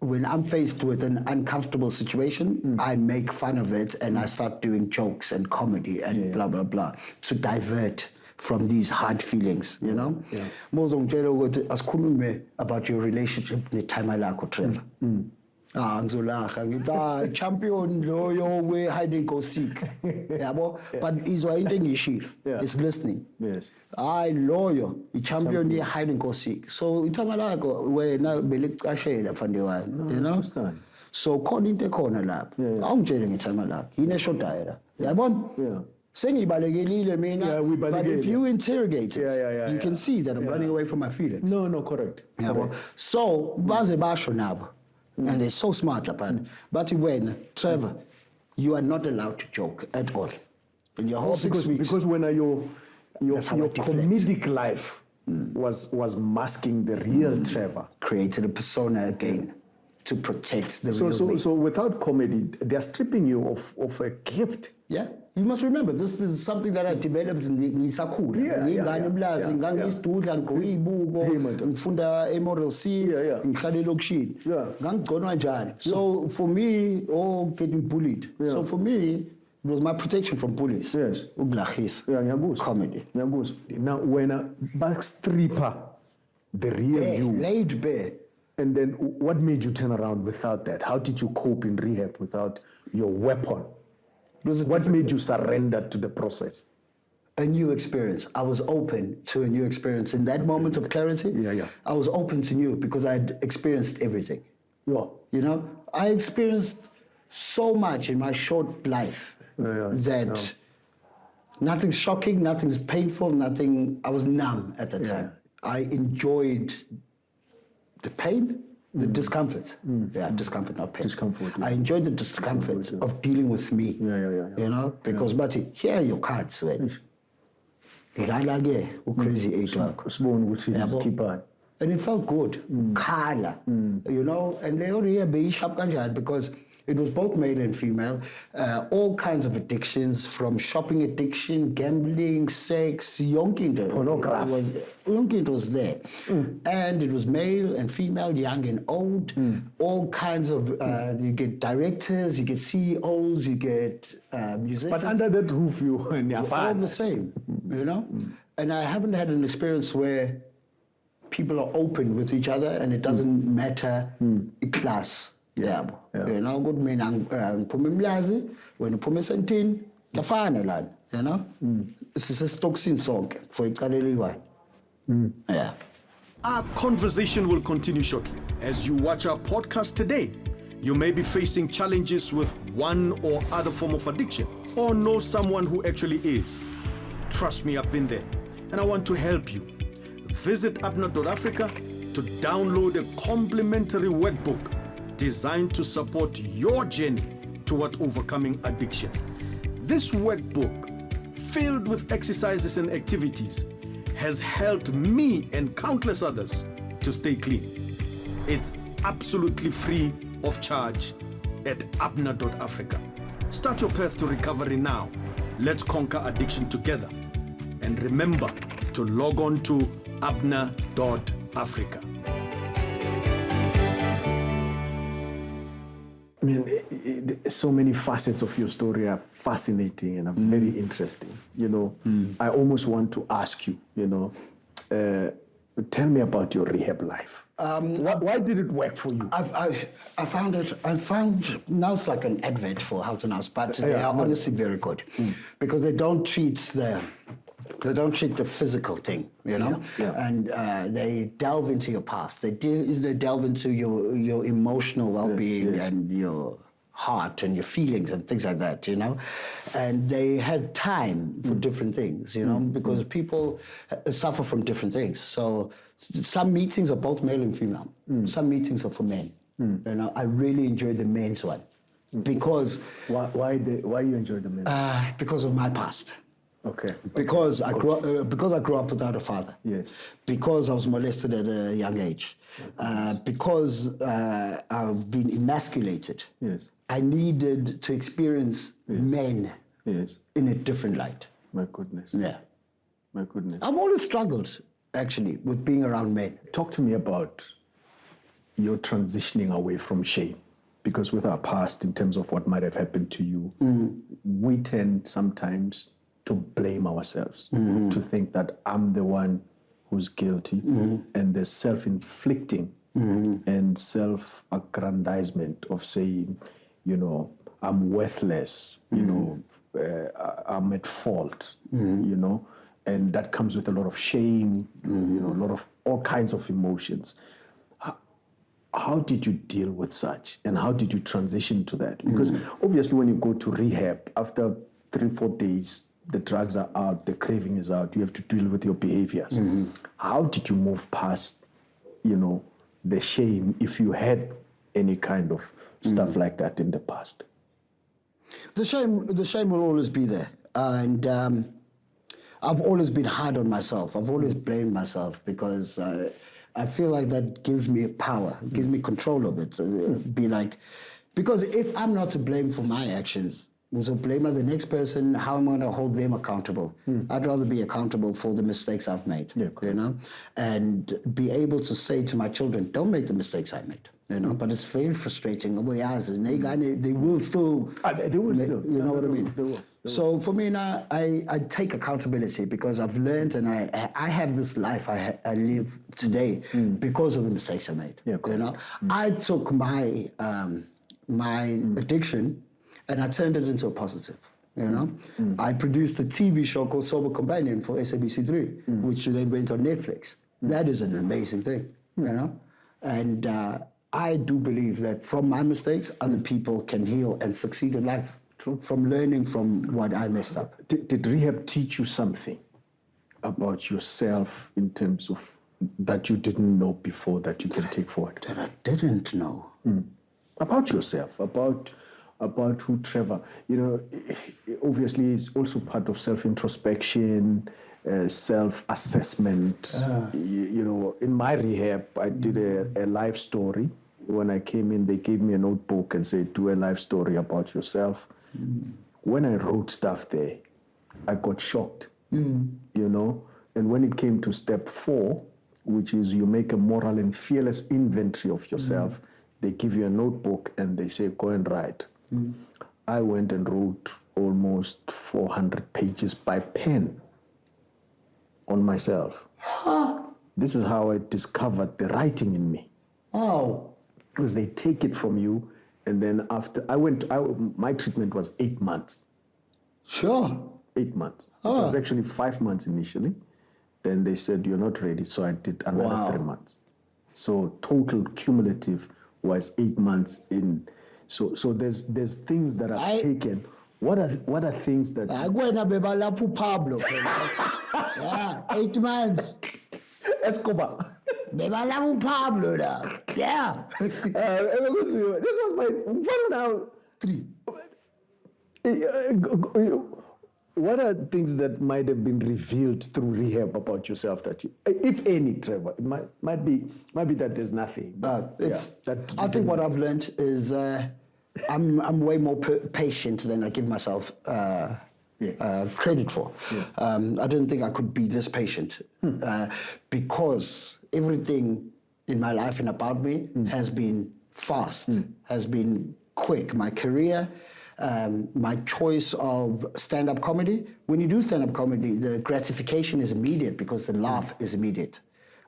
Speaker 1: when I'm faced with an uncomfortable situation, I make fun of it and I start doing jokes and comedy and blah, blah, blah to divert from these hard feelings, you know? Asikhulume about your relationship nethama lakho, Trevor. Ngizolacha ngithi champion loyo we hide and go seek. Yabo? But izwa into engishilo. It's listening.
Speaker 2: Yes.
Speaker 1: Hayi loyo i-champion ye hide and go seek. So ithama lakho wena belicashela mfande wami, you know?
Speaker 2: Understand.
Speaker 1: So khona into ekhona lapho. Awungitshele ngethama lakho. Yini eshodayo la. Yabona?
Speaker 2: Yeah.
Speaker 1: Sengibalekelile mina.
Speaker 2: Yeah, we
Speaker 1: but if you interrogate it, you can see that I'm running away from my feelings.
Speaker 2: No, correct.
Speaker 1: Yabo? So baze basho nabo. And they're so smart, Lapan. But when, Trevor, you are not allowed to joke at all. In your whole 6 weeks.
Speaker 2: Because when your comedic life was masking the real Trevor.
Speaker 1: Created a persona again to protect the real me.
Speaker 2: So without comedy, they're stripping you of a gift.
Speaker 1: Yeah. You must remember, this is something that I developed in ngisakhula. Ngingane mlazi, ngangisidudla ngiqoyibuko, ngifunda eModel C, ngihlala elokishini. Ngangigconwa njalo. So for me, getting bullied. So for me, it was my protection from bullies.
Speaker 2: Yes.
Speaker 1: Ukulahisa. Comedy.
Speaker 2: Now when a back stripper, the real you.
Speaker 1: Laid bare.
Speaker 2: And then what made you turn around without that? How did you cope in rehab without your weapon? What made you surrender to the process?
Speaker 1: A new experience. I was open to a new experience. In that moment of clarity, I was open to new because I'd experienced everything.
Speaker 2: Yeah.
Speaker 1: You know, I experienced so much in my short life that nothing's shocking, nothing's painful, I was numb at the time. I enjoyed the pain, the discomfort. Discomfort, not pain.
Speaker 2: Discomfort.
Speaker 1: I enjoyed the discomfort of dealing with me. You know, because but here are your cards, right? Crazy age and it felt good. Color, you know, and they already be sharp because it was both male and female, all kinds of addictions, from shopping addiction, gambling, sex,
Speaker 2: pornography.
Speaker 1: Yonke was there. And it was male and female, young and old, all kinds of, you get directors, you get CEOs, you get musicians.
Speaker 2: But under that roof, you and your
Speaker 1: all the same, you know? And I haven't had an experience where people are open with each other and it doesn't matter class. You know, good men ngiphume emlazi wena uphuma esentini kafana lana, you know? Sisesitoksini sonke for icala eliyi-1. Yeah.
Speaker 3: Our conversation will continue shortly. As you watch our podcast today, you may be facing challenges with one or other form of addiction or know someone who actually is. Trust me, I've been there and I want to help you. Visit abner.africa to download a complimentary workbook designed to support your journey toward overcoming addiction. This workbook filled with exercises and activities, has helped me and countless others to stay clean. It's absolutely free of charge at abna.africa. Start your path to recovery now. Let's conquer addiction together. And remember to log on to abna.africa.
Speaker 2: I mean, so many facets of your story are fascinating and are very interesting. I almost want to ask you, tell me about your rehab life. Why did it work for you?
Speaker 1: I found now it's like an advert for Health and House, but they are honestly very good because they don't treat the physical thing, and they delve into your past. They delve into your emotional well-being and your heart and your feelings and things like that, and they had time for different things, because people suffer from different things. So some meetings are both male and female. Some meetings are for men. I really enjoyed the men's one because
Speaker 2: why you enjoy the men's?
Speaker 1: Because of my past.
Speaker 2: Okay.
Speaker 1: Because I grew up without a father.
Speaker 2: Yes.
Speaker 1: Because I was molested at a young age. Because I've been emasculated.
Speaker 2: Yes.
Speaker 1: I needed to experience men in a different light.
Speaker 2: My goodness.
Speaker 1: Yeah.
Speaker 2: My goodness.
Speaker 1: I've always struggled, actually, with being around men.
Speaker 2: Talk to me about your transitioning away from shame. Because with our past, in terms of what might have happened to you, we tend sometimes to blame ourselves, to think that I'm the one who's guilty, and the self-inflicting and self-aggrandizement of saying, I'm worthless, I'm at fault, and that comes with a lot of shame, a lot of all kinds of emotions. How did you deal with such, and how did you transition to that? Because obviously when you go to rehab, after 3-4 days, the drugs are out, the craving is out, you have to deal with your behaviors. How did you move past, the shame, if you had any kind of stuff like that in the past?
Speaker 1: The shame will always be there. And I've always been hard on myself. I've always blamed myself because I feel like that gives me power, gives me control of it. Because if I'm not to blame for my actions, and so blame the next person, how am I going to hold them accountable? I'd rather be accountable for the mistakes I've made, and be able to say to my children, don't make the mistakes I made, but it's very frustrating. They will still, you know what I mean?
Speaker 2: They will.
Speaker 1: So for me now, I take accountability because I've learned and I have this life I live today because of the mistakes I made, I took my addiction and I turned it into a positive, I produced a TV show called Sober Companion for SABC3, which then went on Netflix. That is an amazing thing, And I do believe that from my mistakes, other people can heal and succeed in life from learning from what I messed up.
Speaker 2: Did rehab teach you something about yourself in terms of that you didn't know before that you can take forward?
Speaker 1: That I didn't know.
Speaker 2: About yourself, about who Trevor, obviously is also part of self-introspection, self-assessment. In my rehab, I did a life story. When I came in, they gave me a notebook and said, do a life story about yourself. When I wrote stuff there, I got shocked, And when it came to step 4, which is you make a moral and fearless inventory of yourself, they give you a notebook and they say, go and write. I went and wrote almost 400 pages by pen on myself. This is how I discovered the writing in me.
Speaker 1: Oh.
Speaker 2: Because they take it from you, and then after my treatment was 8 months.
Speaker 1: Sure.
Speaker 2: 8 months. It was actually 5 months initially. Then they said, you're not ready, so I did another 3 months. So total cumulative was 8 months in. So there's things that I've taken. What are things that?
Speaker 1: Pablo. 8 months.
Speaker 2: Escobar.
Speaker 1: Pablo. Yeah.
Speaker 2: This was my 3. what are things that might have been revealed through rehab about yourself that you, if any, Trevor? It might be that there's nothing. But
Speaker 1: I think what I've learned is I'm way more patient than I give myself credit for.
Speaker 2: Yes.
Speaker 1: I didn't think I could be this patient because everything in my life and about me has been fast, has been quick. My career, my choice of stand-up comedy. When you do stand-up comedy, the gratification is immediate because the laugh is immediate.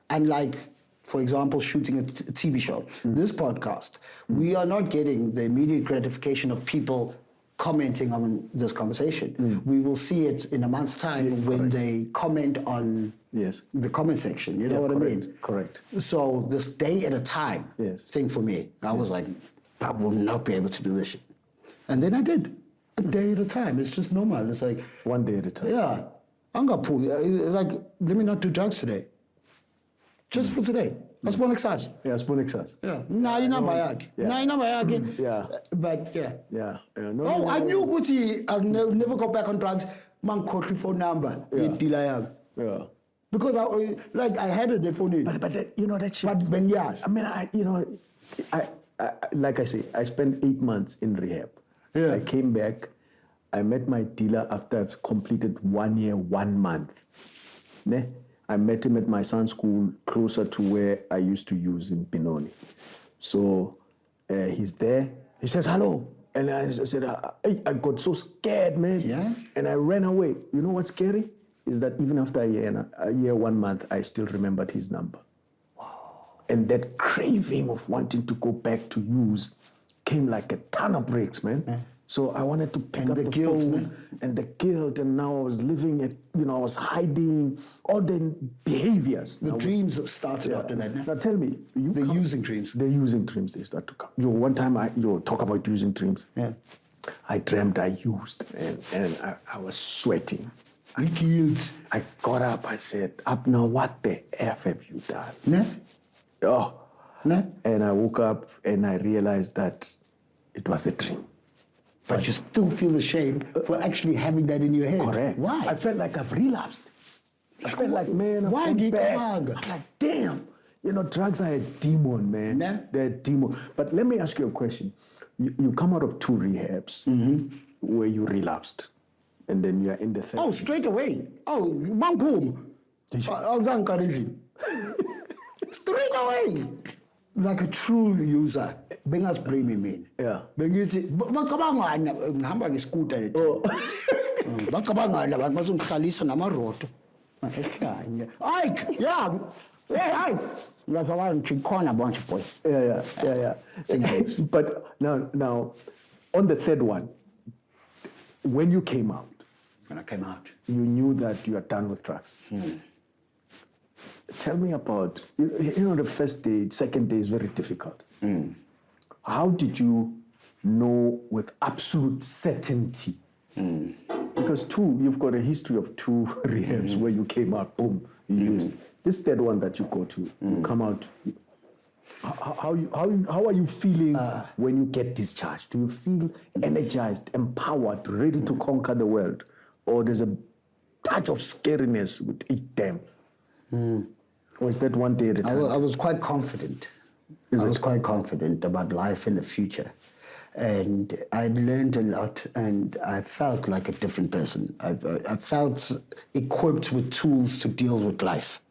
Speaker 1: Unlike, for example, shooting a TV show. This podcast, we are not getting the immediate gratification of people commenting on this conversation. We will see it in a month's time when they comment on the comment section. You know what I mean?
Speaker 2: Correct.
Speaker 1: So this day at a time thing for me, I was like, I will not be able to do this shit. And then I did. A day at a time. It's just normal. It's like...
Speaker 2: One day at a time.
Speaker 1: Yeah. Like, let me not do drugs today. Just for today. That's one exercise.
Speaker 2: Yeah, spoon exercise.
Speaker 1: Yeah. Nah, you're not by
Speaker 2: Yeah.
Speaker 1: But yeah.
Speaker 2: Yeah.
Speaker 1: No, I knew Gucci. I'll never go back on drugs. Man, call your phone number.
Speaker 2: Yeah.
Speaker 1: Because I had a phone.
Speaker 2: But that, you know that shit.
Speaker 1: But Ben Yas.
Speaker 2: I mean, I like I say, I spent 8 months in rehab.
Speaker 1: Yeah.
Speaker 2: I came back. I met my dealer after I've completed 1 year, 1 month. Ne? I met him at my son's school closer to where I used to use in Benoni. So he's there. He says, hello. And I said, I got so scared, man.
Speaker 1: Yeah.
Speaker 2: And I ran away. You know what's scary? Is that even after a year, 1 month, I still remembered his number. And that craving of wanting to go back to use came like a ton of bricks, man. Yeah. So I wanted to pick up the phone and the guilt, and now I was living it, I was hiding all the behaviors.
Speaker 1: The dreams started after that.
Speaker 2: Now tell me,
Speaker 1: they're using dreams.
Speaker 2: They're using dreams, they start to come. One time talk about using dreams.
Speaker 1: Yeah.
Speaker 2: I dreamt I used, and I was sweating. I got up, I said, Abner, what the F have you done?
Speaker 1: Yeah.
Speaker 2: Oh.
Speaker 1: No.
Speaker 2: And I woke up and I realized that it was a dream.
Speaker 1: But you still feel the shame for actually having that in your head.
Speaker 2: Correct.
Speaker 1: Why?
Speaker 2: I felt like I've relapsed. I felt like, man, I'm back. I'm like, damn. Drugs are a demon, man.
Speaker 1: Nah.
Speaker 2: They're a demon. But let me ask you a question. You come out of 2 rehabs where you relapsed. And then you're in the third.
Speaker 1: Oh, straight away. Oh, Mampoom. Straight away. Like a true user. Bengas blaming me.
Speaker 2: Yeah.
Speaker 1: Bengithi bacabanga ngihamba ngescooter lethu. Bacabanga abantu bazongihlalisa namaroto. Ekhanya. Hayi, yeah. Hey. Ngazalwa ngikhona a bunch of boys.
Speaker 2: Yeah. But now on the third one, when you came out,
Speaker 1: when I came out,
Speaker 2: you knew that you are done with drugs. Tell me about, the first day, second day is very difficult. How did you know with absolute certainty? Because you've got a history of 2 rehabs where you came out, boom, you used. This third one that you go to, you come out. How are you feeling when you get discharged? Do you feel energized, empowered, ready to conquer the world? Or there's a touch of scariness with each time? Or is that one day at a time?
Speaker 1: I was quite confident. I was quite confident about life in the future. And I learned a lot, and I felt like a different person. I felt equipped with tools to deal with life.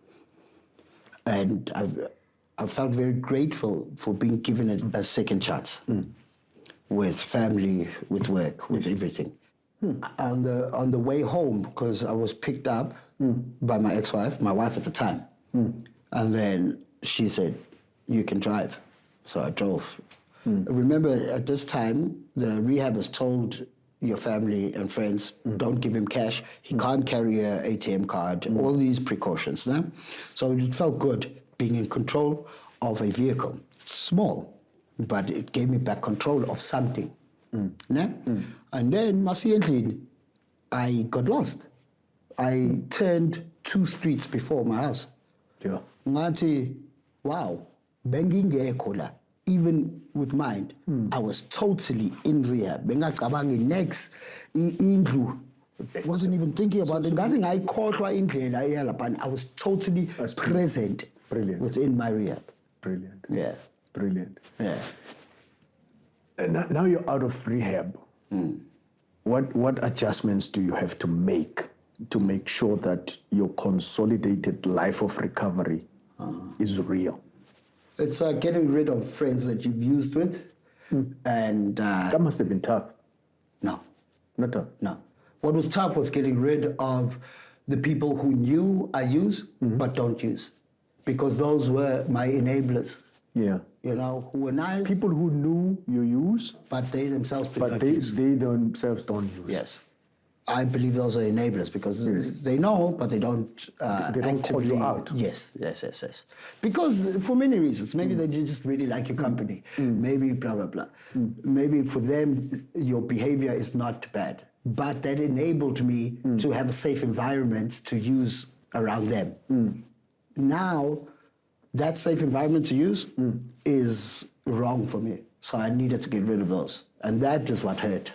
Speaker 1: And I felt very grateful for being given a second chance with family, with work, with everything. On the way home, because I was picked up by my ex-wife, my wife at the time. And then she said, you can drive. So I drove. Remember, at this time, the rehabbers told your family and friends, don't give him cash. He can't carry an ATM card, all these precautions. No? So it felt good being in control of a vehicle. Small, but it gave me back control of something. No? And then, Masiently, I got lost. I turned 2 streets before my house.
Speaker 2: Yeah.
Speaker 1: Ngathi, wow, bengingekho la. Even with mind, I was totally in rehab. Bengacabangi next indlu wasn't even thinking about it. I was totally present within my rehab.
Speaker 2: Brilliant.
Speaker 1: Yeah.
Speaker 2: Brilliant.
Speaker 1: Yeah.
Speaker 2: And now you're out of rehab. What adjustments do you have to make sure that your consolidated life of recovery is real?
Speaker 1: It's getting rid of friends that you've used with. And
Speaker 2: that must have been tough.
Speaker 1: No.
Speaker 2: Not tough?
Speaker 1: No. What was tough was getting rid of the people who knew I use but don't use. Because those were my enablers.
Speaker 2: Yeah.
Speaker 1: You know, who were nice.
Speaker 2: People who knew you use.
Speaker 1: But they themselves did not
Speaker 2: use. But they themselves don't use.
Speaker 1: Yes. I believe those are enablers because they know, but they don't
Speaker 2: they don't call you out.
Speaker 1: Yes. Because for many reasons. Maybe they just really like your company. Maybe blah, blah, blah. Maybe for them, your behavior is not bad. But that enabled me to have a safe environment to use around them. Now, that safe environment to use is wrong for me. So I needed to get rid of those. And that is what hurt,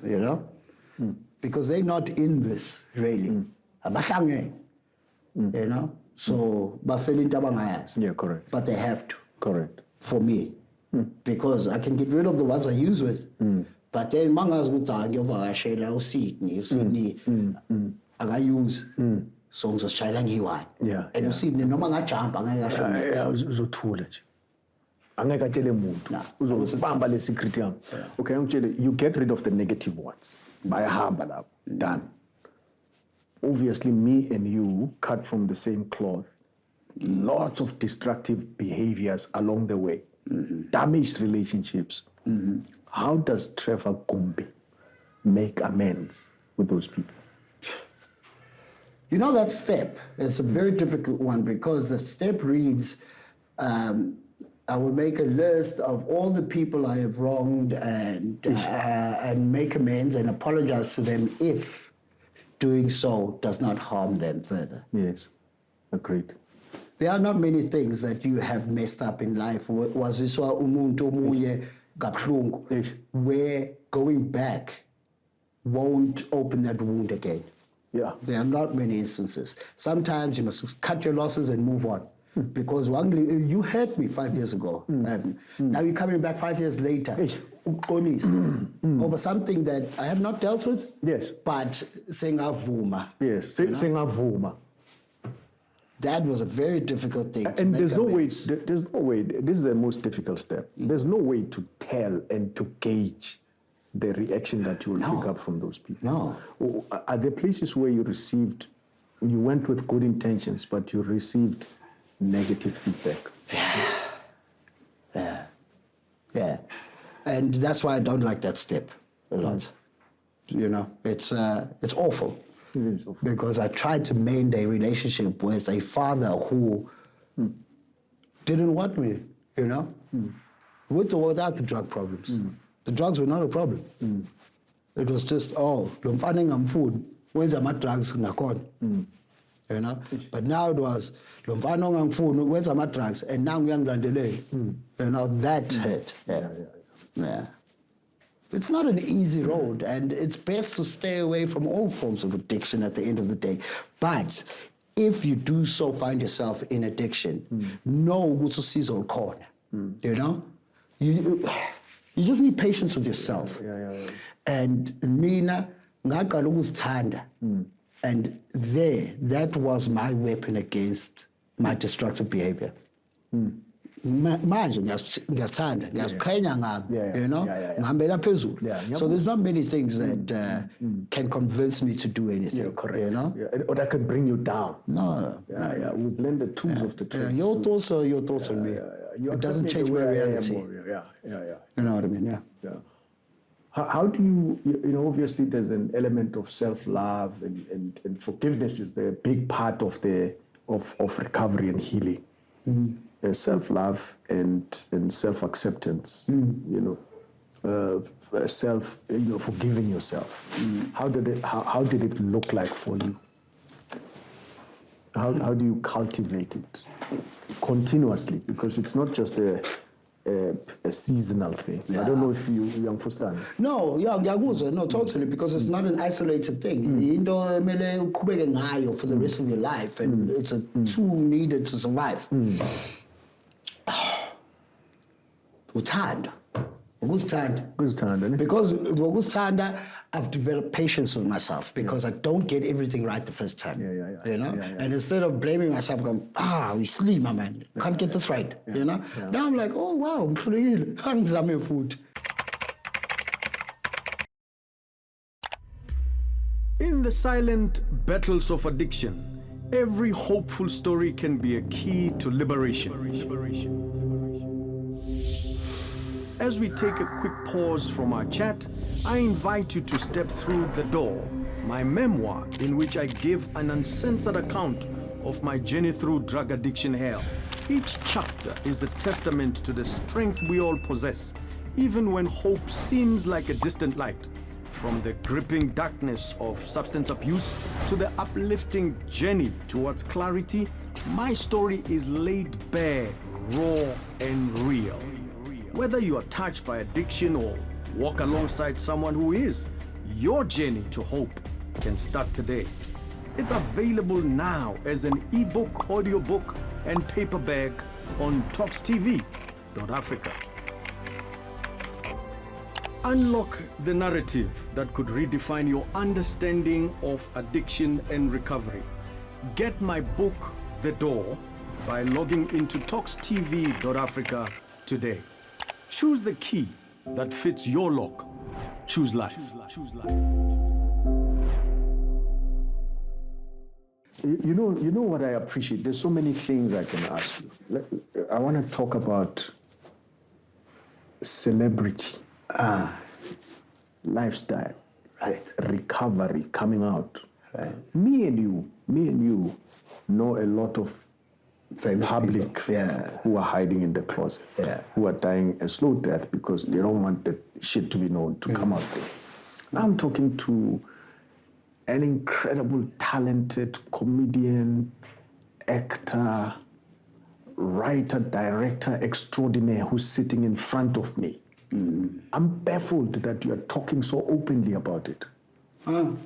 Speaker 1: you know? Because they're not in this, really. You know? So,
Speaker 2: yeah, correct.
Speaker 1: But they have to.
Speaker 2: Correct.
Speaker 1: For me. Because I can get rid of the ones I use with. But then, mangas Sydney, I use. So ngizosishayela ngiyi-one.
Speaker 2: Yeah.
Speaker 1: And uSydney noma ngajumpa angeke asho next.
Speaker 2: Uzothula nje. Angeke atshele umuntu. Uzobamba le secret yami. Okay, angitshele, you get rid of the negative ones. Bayahamba lapho. Done. Obviously, me and you cut from the same cloth. Lots of destructive behaviors along the way. Damaged relationships. How does Trevor Gumbi make amends with those people?
Speaker 1: You know that step, it's a very difficult one because the step reads, I will make a list of all the people I have wronged and make amends and apologize to them if doing so does not harm them further.
Speaker 2: Yes, agreed.
Speaker 1: There are not many things that you have messed up in life. Waziswa umuntu omunye kabuhlungu, where going back won't open that wound again.
Speaker 2: Yeah.
Speaker 1: There are not many instances. Sometimes you must cut your losses and move on. Because you hurt me 5 years ago. And now you're coming back 5 years later. Over something that I have not dealt with.
Speaker 2: Yes.
Speaker 1: But sengavuma.
Speaker 2: Yes, sengavuma.
Speaker 1: That was a very difficult thing to
Speaker 2: and
Speaker 1: make
Speaker 2: there's no way, this is the most difficult step. There's no way to tell and to gauge the reaction that you will pick up from those people.
Speaker 1: No.
Speaker 2: Are there places where you went with good intentions, but you received negative feedback?
Speaker 1: Yeah. And that's why I don't like that step a lot. You know, it's awful.
Speaker 2: It is awful.
Speaker 1: Because I tried to mend a relationship with a father who didn't want me, you know, with or without the drug problems. The drugs were not a problem. It was just, lo mfana ngamfuni, wenza ama-drugs nakhona. You know? But now it was, lo mfana ongangifuni, wenza ama-drugs, and now ngiyangilandelela. You know, that hurt. Yeah. It's not an easy road, and it's best to stay away from all forms of addiction at the end of the day. But if you do so find yourself in addiction, know ukuthi usizo lukhona. You know? You just need patience with yourself. And mina, ngaqala ukuzithanda. And that was my weapon against my destructive behavior. Manje ngiyazithanda, ngiyaziqhenya ngami, you know? Ngihambela phezulu. So there's not many things that can convince me to do anything.
Speaker 2: Correct.
Speaker 1: You know?
Speaker 2: Or that could bring you down.
Speaker 1: No.
Speaker 2: We've learned the tools of the trade.
Speaker 1: Your thoughts are your thoughts on me. It doesn't change my reality. You know what I mean? Yeah.
Speaker 2: How do you obviously there's an element of self-love and forgiveness is the big part of of recovery and healing. Self-love and self-acceptance, you know, forgiving yourself. How did it look like for you? How do you cultivate it continuously? Because it's not just a seasonal thing. I don't know if you understand.
Speaker 1: No, yeah, ngiyakuzwa, no, totally, because it's not an isolated thing. Into emele uqhubeke ngayo for the rest of your life, and it's a tool needed to survive. Uthando.
Speaker 2: Ukuzithanda.
Speaker 1: Because ngokuthanda, I've developed patience with myself because I don't get everything right the first time.
Speaker 2: Yeah.
Speaker 1: You know?
Speaker 2: Yeah.
Speaker 1: And instead of blaming myself, going, we sleep, my man. Can't get this right. You know?
Speaker 2: Yeah.
Speaker 1: Now I'm like, oh wow, ngizame food.
Speaker 3: In the silent battles of addiction, every hopeful story can be a key to liberation. As we take a quick pause from our chat, I invite you to step through The Door, my memoir in which I give an uncensored account of my journey through drug addiction hell. Each chapter is a testament to the strength we all possess, even when hope seems like a distant light. From the gripping darkness of substance abuse to the uplifting journey towards clarity, my story is laid bare, raw, and real. Whether you are touched by addiction or walk alongside someone who is, your journey to hope can start today. It's available now as an ebook, audiobook, and paperback on TalksTV.Africa. Unlock the narrative that could redefine your understanding of addiction and recovery. Get my book, The Door, by logging into TalksTV.Africa today. Choose the key that fits your lock. Choose life.
Speaker 2: You know what I appreciate? There's so many things I can ask you. I want to talk about celebrity, lifestyle,
Speaker 1: Right.
Speaker 2: recovery, coming out. Right. Me and you know a lot of
Speaker 1: Famous
Speaker 2: public
Speaker 1: people. Yeah.
Speaker 2: who are hiding in the closet, who are dying a slow death because they don't want the shit to be known, to come out there. Now I'm talking to an incredible, talented comedian, actor, writer, director extraordinaire who's sitting in front of me. I'm baffled that you're talking so openly about it. And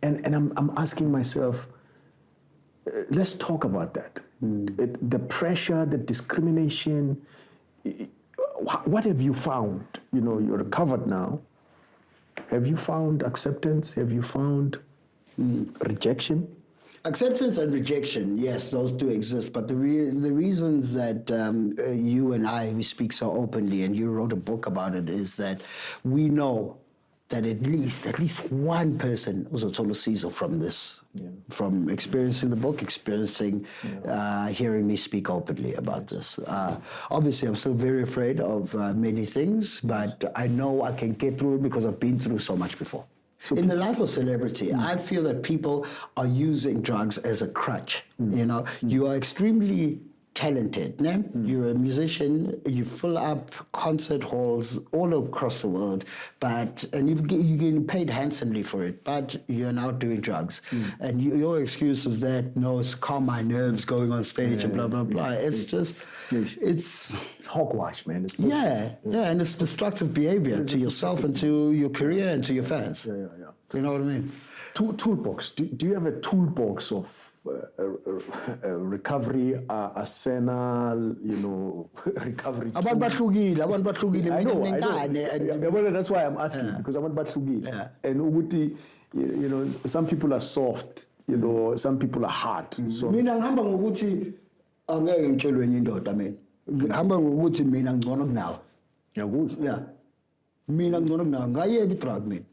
Speaker 2: I'm asking myself, let's talk about that. The pressure, the discrimination. What have you found? You know, you're recovered now. Have you found acceptance? Have you found rejection?
Speaker 1: Acceptance and rejection, yes, those do exist. But the reasons that you and we speak so openly, and you wrote a book about it, is that we know that at least one person uzothola usizo from this, from experiencing the book, hearing me speak openly about this. Obviously, I'm still very afraid of many things, but I know I can get through it because I've been through so much before. In the life of celebrity, I feel that people are using drugs as a crutch. You know, you are extremely talented. Né? You're a musician. You fill up concert halls all across the world, and you're getting paid handsomely for it. But you're now doing drugs, and your excuse is that it's calm my nerves going on stage and blah blah blah. It's just, it's
Speaker 2: hogwash, man.
Speaker 1: and it's destructive behavior to yourself and to your career and to your fans.
Speaker 2: Yeah.
Speaker 1: You know what I mean?
Speaker 2: Toolbox. Do you have a toolbox of recovery, arsenal, recovery?
Speaker 1: Abantu bahlukile.
Speaker 2: I know. Well, that's why I'm asking, because abantu bahlukile. And ukuthi, some people are soft, some people are hard. So
Speaker 1: Mina ngihamba ngokuthi angeke ngitshelwe enye indoda mina. Ngihamba ngokuthi mina ngcono kunawe.
Speaker 2: Ngiyakuzwa.
Speaker 1: Yeah. Mina ngcono kunawe. Ngayeka i-drug mina.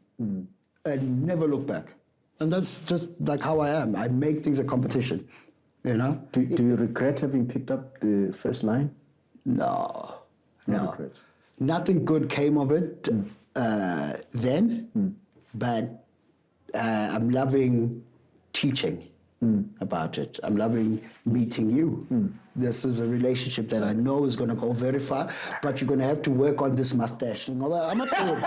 Speaker 1: And never look back. And that's just like how I am. I make things a competition,
Speaker 2: Do you regret having picked up the first line?
Speaker 1: No.
Speaker 2: Regrets.
Speaker 1: Nothing good came of it then, but I'm loving teaching about it. I'm loving meeting you. This is a relationship that I know is going to go very far, but you're going to have to work on this mustache. I'm not good.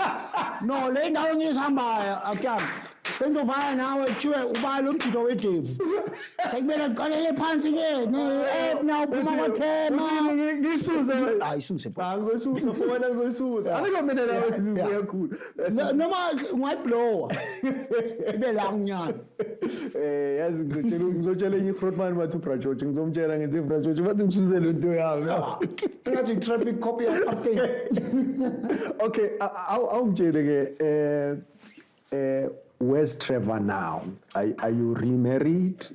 Speaker 1: No, lay down his hammer. Sengizovana nawe kuthiwe uba lo mjito wedevu. Sekumele ngiqalele phansi ke na uphuma kwathema.
Speaker 2: Ngisuza.
Speaker 1: Hayi isuse.
Speaker 2: Ngisuza fowena ngisuza. Akekho mina nawe uyakhulu.
Speaker 1: Noma ungayiblowa. Ibe la kunyana.
Speaker 2: Yazi ngizotshela enye frontman bathu Brajoji ngizomtshela ngenze Brajoji bathi ngishizele into yami.
Speaker 1: Ngathi traffic copy apartheid.
Speaker 2: Okay, awungitshele ke where's Trevor now? Are you remarried?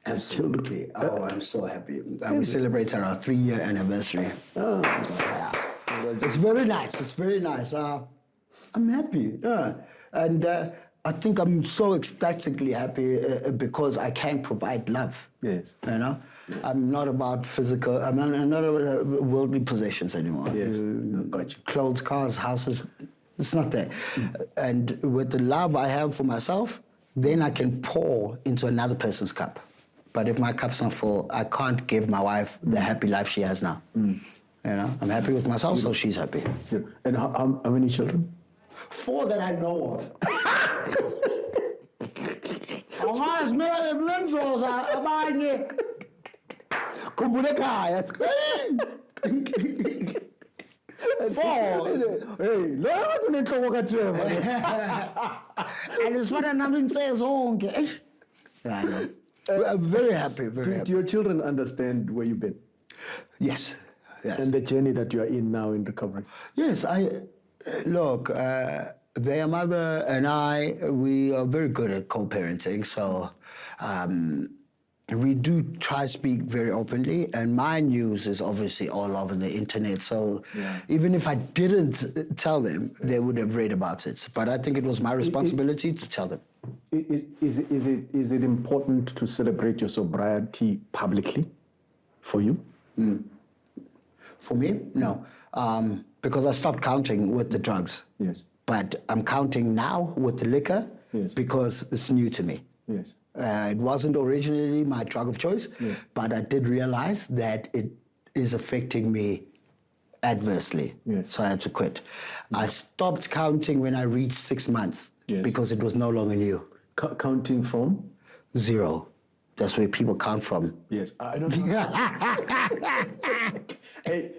Speaker 1: Absolutely. Oh, I'm so happy. We celebrated our 3-year anniversary. Oh, yeah. It's very nice. It's very nice. I'm happy. Yeah. And I think I'm so ecstatically happy because I can provide love.
Speaker 2: Yes.
Speaker 1: You know? Yes. I'm not about physical, I'm not about worldly possessions anymore.
Speaker 2: Yes. Got you.
Speaker 1: Clothes, cars, houses. It's not there. And with the love I have for myself, then I can pour into another person's cup. But if my cup's not full, I can't give my wife the happy life she has now. You know, I'm happy with myself, so she's happy.
Speaker 2: Yeah. And how many children?
Speaker 1: 4 that I know of.
Speaker 2: Hey, lo tunenhloko kaTrevor.
Speaker 1: And it's what I'm saying zonke. I'm very happy, very happy.
Speaker 2: Do your children understand where you've been?
Speaker 1: Yes. Yes.
Speaker 2: And the journey that you are in now in recovery?
Speaker 1: Yes, look, their mother and I, we are very good at co-parenting, so we do try to speak very openly, and my news is obviously all over the internet, so even if I didn't tell them, they would have read about it. But I think it was my responsibility to tell them.
Speaker 2: Is it important to celebrate your sobriety publicly for you?
Speaker 1: For me, no. Because I stopped counting with the drugs.
Speaker 2: Yes.
Speaker 1: But I'm counting now with the liquor because it's new to me.
Speaker 2: Yes.
Speaker 1: It wasn't originally my drug of choice, but I did realize that it is affecting me adversely.
Speaker 2: Yes.
Speaker 1: So I had to quit. I stopped counting when I reached 6 months because it was no longer new.
Speaker 2: Counting from?
Speaker 1: 0. That's where people count from.
Speaker 2: Yes. I don't know. Hey,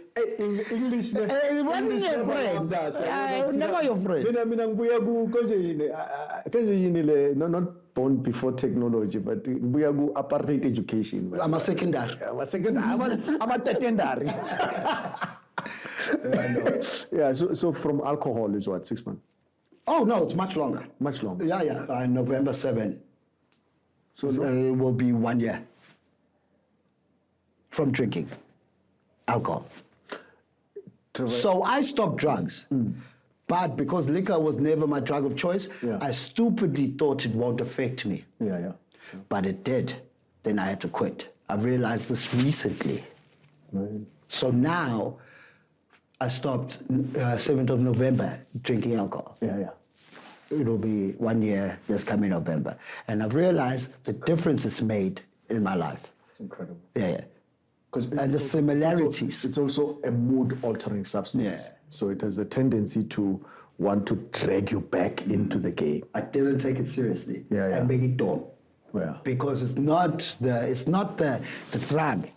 Speaker 2: English.
Speaker 1: It wasn't your friend. Never your friend.
Speaker 2: Mina ngibuya ku konje yini le not born before technology, but ngibuya ku apartheid education.
Speaker 1: I'm a secondary.
Speaker 2: I'm a tertiary. Yeah. So from alcohol is what, 6 months?
Speaker 1: Oh no, it's much longer.
Speaker 2: Much longer.
Speaker 1: Yeah. November 7. So it will be 1 year from drinking alcohol.
Speaker 2: Trevor.
Speaker 1: So I stopped drugs, but because liquor was never my drug of choice, I stupidly thought it won't affect me.
Speaker 2: Yeah.
Speaker 1: But it did. Then I had to quit. I've realized this recently.
Speaker 2: Right.
Speaker 1: So now I stopped 7th of November drinking alcohol.
Speaker 2: Yeah.
Speaker 1: It'll be 1 year this coming November. And I've realized the difference it's made in my life.
Speaker 2: It's incredible.
Speaker 1: Yeah. And the similarities.
Speaker 2: It's also a mood-altering substance.
Speaker 1: Yeah.
Speaker 2: So it has a tendency to want to drag you back into the game.
Speaker 1: I didn't take it seriously
Speaker 2: Yeah.
Speaker 1: and make it dawn.
Speaker 2: Yeah.
Speaker 1: Because it's not the drug.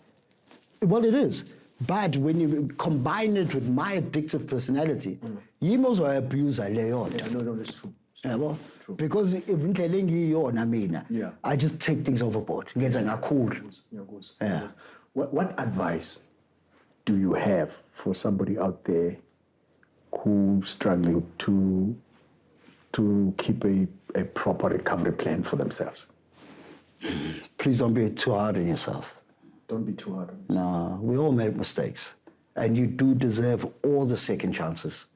Speaker 1: Well, it is. But when you combine it with my addictive personality, you must abuse a leon.
Speaker 2: Yeah, no, that's true.
Speaker 1: Yeah, well, because even telling you, I just take things overboard. Yeah.
Speaker 2: What advice do you have for somebody out there who's struggling to keep a proper recovery plan for themselves?
Speaker 1: Please don't be too hard on yourself.
Speaker 2: Don't be too hard on yourself.
Speaker 1: No, we all make mistakes. And you do deserve all the second chances.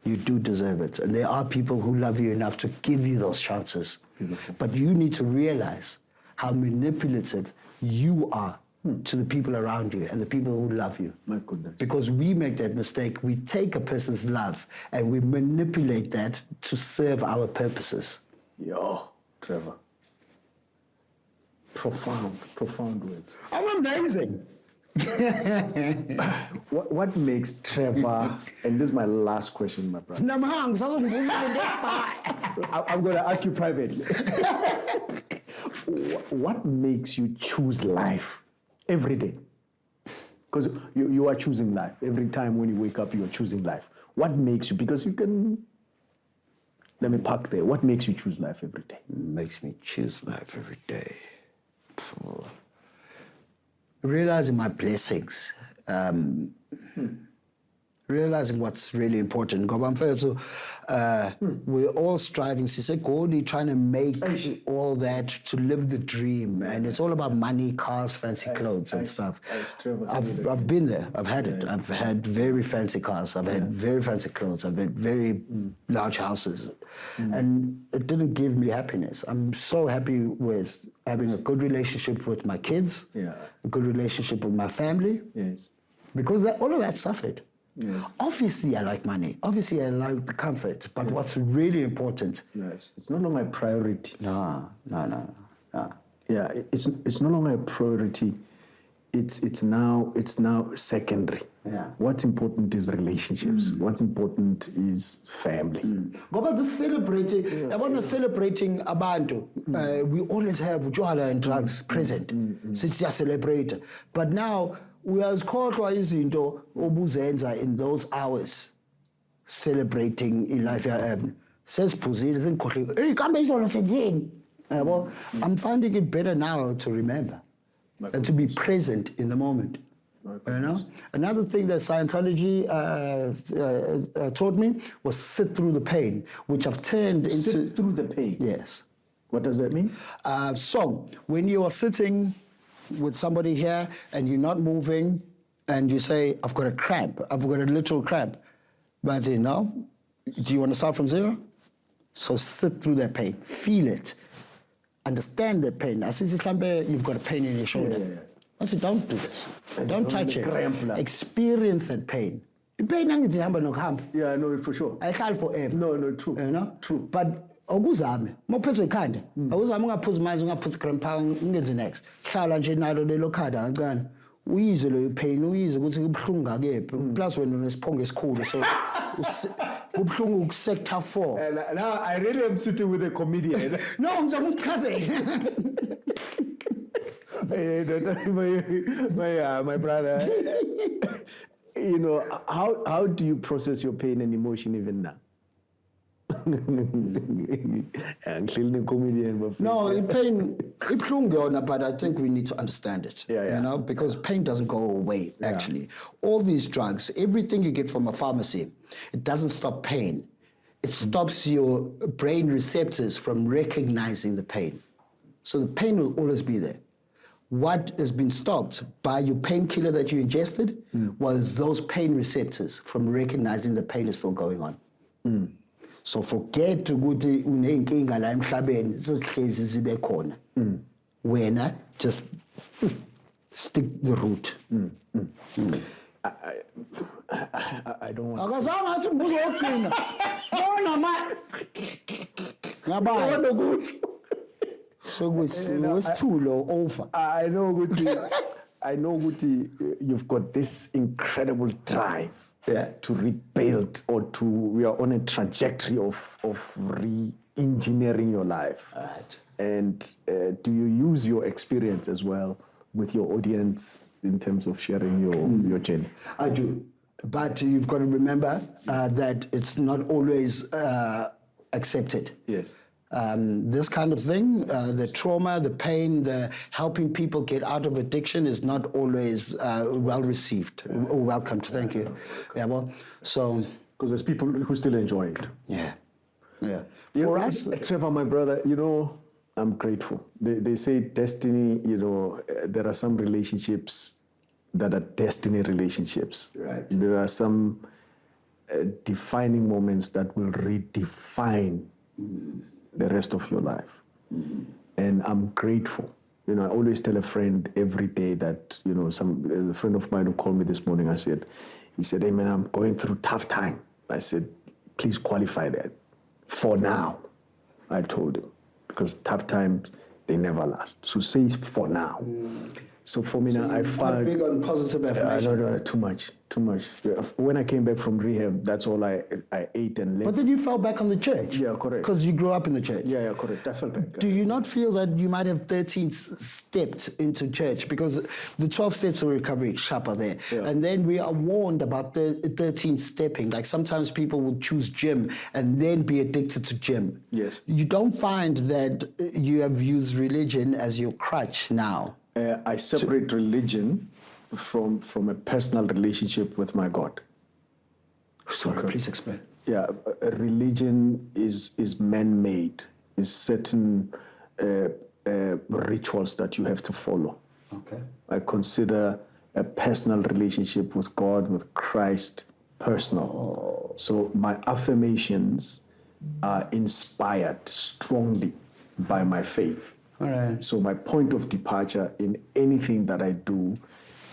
Speaker 1: You do deserve it. And there are people who love you enough to give you those chances.
Speaker 2: Beautiful.
Speaker 1: But you need to realize how manipulative you are to the people around you and the people who love you.
Speaker 2: My goodness.
Speaker 1: Because we make that mistake. We take a person's love and we manipulate that to serve our purposes.
Speaker 2: Yo, Trevor. Profound words.
Speaker 1: I'm amazing.
Speaker 2: What makes Trevor, and this is my last question, my brother. I'm going to ask you privately. What makes you choose life every day? Because you are choosing life. Every time when you wake up, you are choosing life. What makes you, because you can, let me park there. What makes you choose life every day?
Speaker 1: Makes me choose life every day. Realizing my blessings. Realizing what's really important. Ngoba mfethu, we're all striving, sisekoli, trying to make all that to live the dream. And it's all about money, cars, fancy clothes and stuff. I've been there. I've had it. I've had very fancy cars. I've had very fancy clothes. I've had very large houses. And it didn't give me happiness. I'm so happy with having a good relationship with my kids, a good relationship with my family.
Speaker 2: Yes.
Speaker 1: Because all of that suffered. Yes. Obviously, I like money. Obviously, I like the comfort. But what's really important?
Speaker 2: Yes, it's no longer a priority.
Speaker 1: No.
Speaker 2: Yeah, it's no longer a priority. It's now secondary.
Speaker 1: Yeah.
Speaker 2: What's important is relationships. What's important is family.
Speaker 1: Ngoba the celebrating, yabona celebrating abantu. We always have utshwala and drugs present. Since you celebrate, but now uyazikhohlwa izinto obuzenza in those hours celebrating in life yakhe. Sesiphuzile sengikhohlwe. Hey, kambe izolo senzeni? Yabo, I'm finding it better now to remember and to be present in the moment. You know? Another thing that Scientology taught me was sit through the pain, which I've turned into...
Speaker 2: Sit through the pain?
Speaker 1: Yes.
Speaker 2: What does that mean?
Speaker 1: So, when you are sitting with somebody here and you're not moving and you say, I've got a cramp, I've got a literal cramp. But they no, do you want to start from zero? So sit through that pain, feel it, understand the pain. I said, you've got a pain in your shoulder. I said, don't do this. Don't touch it. Experience that pain. The pain is not.
Speaker 2: Yeah, I know it for sure.
Speaker 1: I can't forever.
Speaker 2: No, true.
Speaker 1: You know?
Speaker 2: True.
Speaker 1: But awuzame mawuphethwe ikhanda awuzame ungaphuza manje ungaphuza grandpa ungenze next hlala nje nalo lelo khanda kancane uyizwe lo pain uyizwe ukuthi kubhlungu ngakephi plus wena unesiphongo esikhulu so kubhlungu ku sector 4
Speaker 2: and now I really am sitting with a comedian.
Speaker 1: No, ngizama ukuchazela.
Speaker 2: My brother, you know, how do you process your pain and emotion even now?
Speaker 1: No, pain, but I think we need to understand it.
Speaker 2: Yeah.
Speaker 1: You know, because pain doesn't go away, actually. All these drugs, everything you get from a pharmacy, it doesn't stop pain. It stops your brain receptors from recognizing the pain. So the pain will always be there. What has been stopped by your painkiller that you ingested was those pain receptors from recognizing the pain is still going on. So forget ukuthi unenkinga la emhlabeni sihlezi zibe khona. Wena just stick the root.
Speaker 2: I don't want.
Speaker 1: Akazange athi ngizogcina. Bona ma. Ngabani? So wesithulo over.
Speaker 2: I know Guti, you've got this incredible drive. To rebuild we are on a trajectory of re-engineering your life.
Speaker 1: Right.
Speaker 2: And do you use your experience as well with your audience in terms of sharing your journey?
Speaker 1: I do. But you've got to remember that it's not always accepted.
Speaker 2: Yes.
Speaker 1: This kind of thing, the trauma, the pain, the helping people get out of addiction is not always well received or welcomed. Thank you. Yeah, well, so
Speaker 2: because there's people who still enjoy it.
Speaker 1: Yeah.
Speaker 2: For us, Trevor, my brother, you know, I'm grateful. They say destiny. You know, there are some relationships that are destiny relationships.
Speaker 1: Right.
Speaker 2: There are some defining moments that will redefine the rest of your life. And I'm grateful. You know, I always tell a friend every day that, you know, a friend of mine who called me this morning, he said, hey man, I'm going through tough time. I said, please qualify that. For now, I told him, because tough times, they never last. So say for now. So for me now, I
Speaker 1: Quite
Speaker 2: found
Speaker 1: big on positive affirmation.
Speaker 2: no, too much. When I came back from rehab, that's all I ate and lived.
Speaker 1: But then you fell back on the church.
Speaker 2: Yeah, correct.
Speaker 1: Because you grew up in the church.
Speaker 2: Yeah, correct. I fell back.
Speaker 1: Do you not feel that you might have 13 stepped into church? Because the 12 steps of recovery sharp are there.
Speaker 2: Yeah.
Speaker 1: And then we are warned about the 13 stepping. Like sometimes people will choose gym and then be addicted to gym.
Speaker 2: Yes.
Speaker 1: You don't find that you have used religion as your crutch now?
Speaker 2: I separate religion from a personal relationship with my God.
Speaker 1: Sorry, please explain.
Speaker 2: Yeah, religion is man-made. Is certain rituals that you have to follow.
Speaker 1: Okay.
Speaker 2: I consider a personal relationship with God, with Christ, personal. So my affirmations are inspired strongly by my faith.
Speaker 1: All right.
Speaker 2: So my point of departure in anything that I do,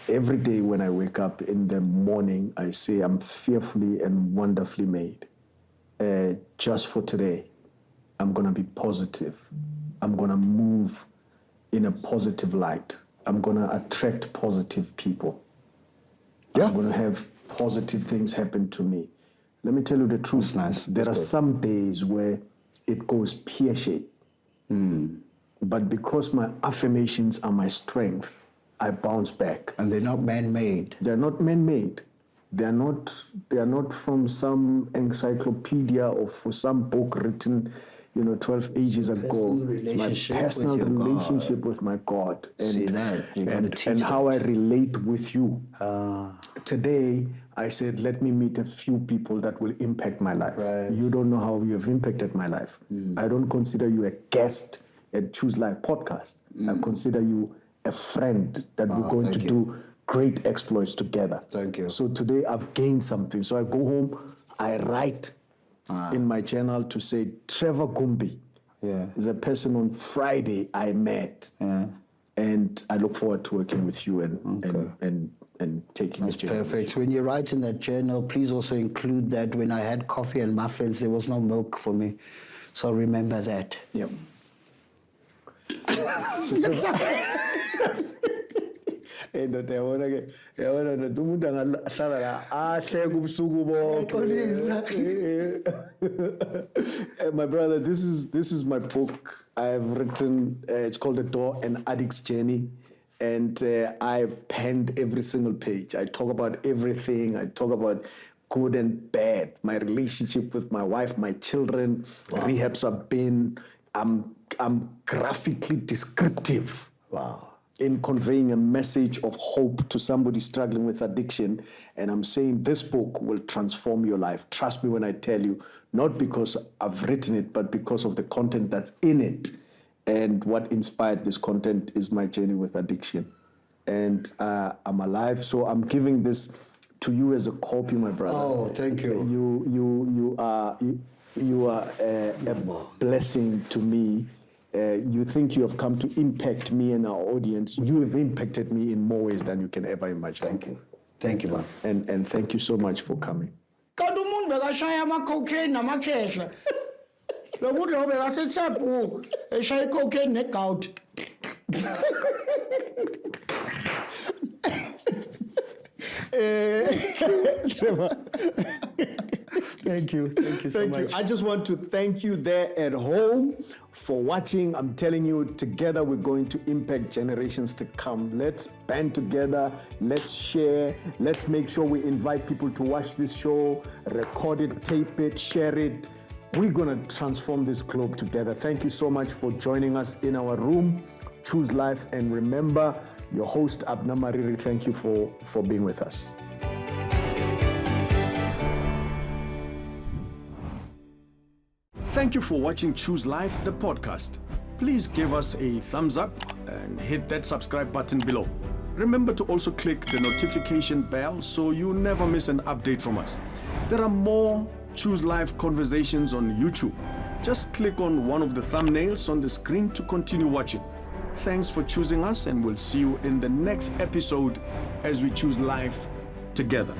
Speaker 2: every day when I wake up in the morning, I say I'm fearfully and wonderfully made. Just for today, I'm going to be positive. I'm going to move in a positive light. I'm going to attract positive people.
Speaker 1: Yeah.
Speaker 2: I'm going to have positive things happen to me. Let me tell you the truth.
Speaker 1: That's nice.
Speaker 2: There are some days where it goes pear-shaped. But because my affirmations are my strength, I bounce back.
Speaker 1: And they're not man-made.
Speaker 2: They're not man-made. They are not from some encyclopedia or for some book written, 12 ages ago. It's my personal relationship with my God. And how I relate with you. Today, I said, let me meet a few people that will impact my life.
Speaker 1: Right.
Speaker 2: You don't know how you have impacted my life. I don't consider you a guest at Choose Life podcast. I consider you a friend that we're going to do great exploits together.
Speaker 1: Thank you.
Speaker 2: So today I've gained something. So I go home, I write in my journal to say, Trevor Gumbi is a person on Friday I met. And I look forward to working with you and taking this journey.
Speaker 1: Perfect. When you write in that journal, please also include that when I had coffee and muffins, there was no milk for me. So remember that.
Speaker 2: Yep. My brother, this is my book I've written. It's called The Door and Addict's Journey. And I've penned every single page. I talk about everything. I talk about good and bad, my relationship with my wife, my children, rehabs I've been. I'm graphically descriptive.
Speaker 1: Wow.
Speaker 2: In conveying a message of hope to somebody struggling with addiction. And I'm saying this book will transform your life. Trust me when I tell you, not because I've written it, but because of the content that's in it. And what inspired this content is my journey with addiction. And I'm alive, so I'm giving this to you as a copy, my brother.
Speaker 1: Oh, thank you.
Speaker 2: You are a blessing to me. You think you have come to impact me and our audience. You have impacted me in more ways than you can ever imagine.
Speaker 1: Thank you. Thank you, man.
Speaker 2: And thank you so much for coming.
Speaker 1: Kanti umuntu bekashaya ama-cocaine namakhehla. Lo muntu lo bekasethephu eshaya i-cocaine ne-gout.
Speaker 2: Trevor.
Speaker 1: Thank you so much.
Speaker 2: I just want to thank you there at home for watching. I'm telling you, together we're going to impact generations to come. Let's band together. Let's share. Let's make sure we invite people to watch this show, record it, tape it, share it. We're going to transform this globe together. Thank you so much for joining us in our room. Choose Life. And remember, your host, Abna Mariri, thank you for being with us.
Speaker 3: Thank you for watching Choose Life, the podcast. Please give us a thumbs up and hit that subscribe button below. Remember to also click the notification bell so you never miss an update from us. There are more Choose Life conversations on YouTube. Just click on one of the thumbnails on the screen to continue watching. Thanks for choosing us, and we'll see you in the next episode as we choose life together.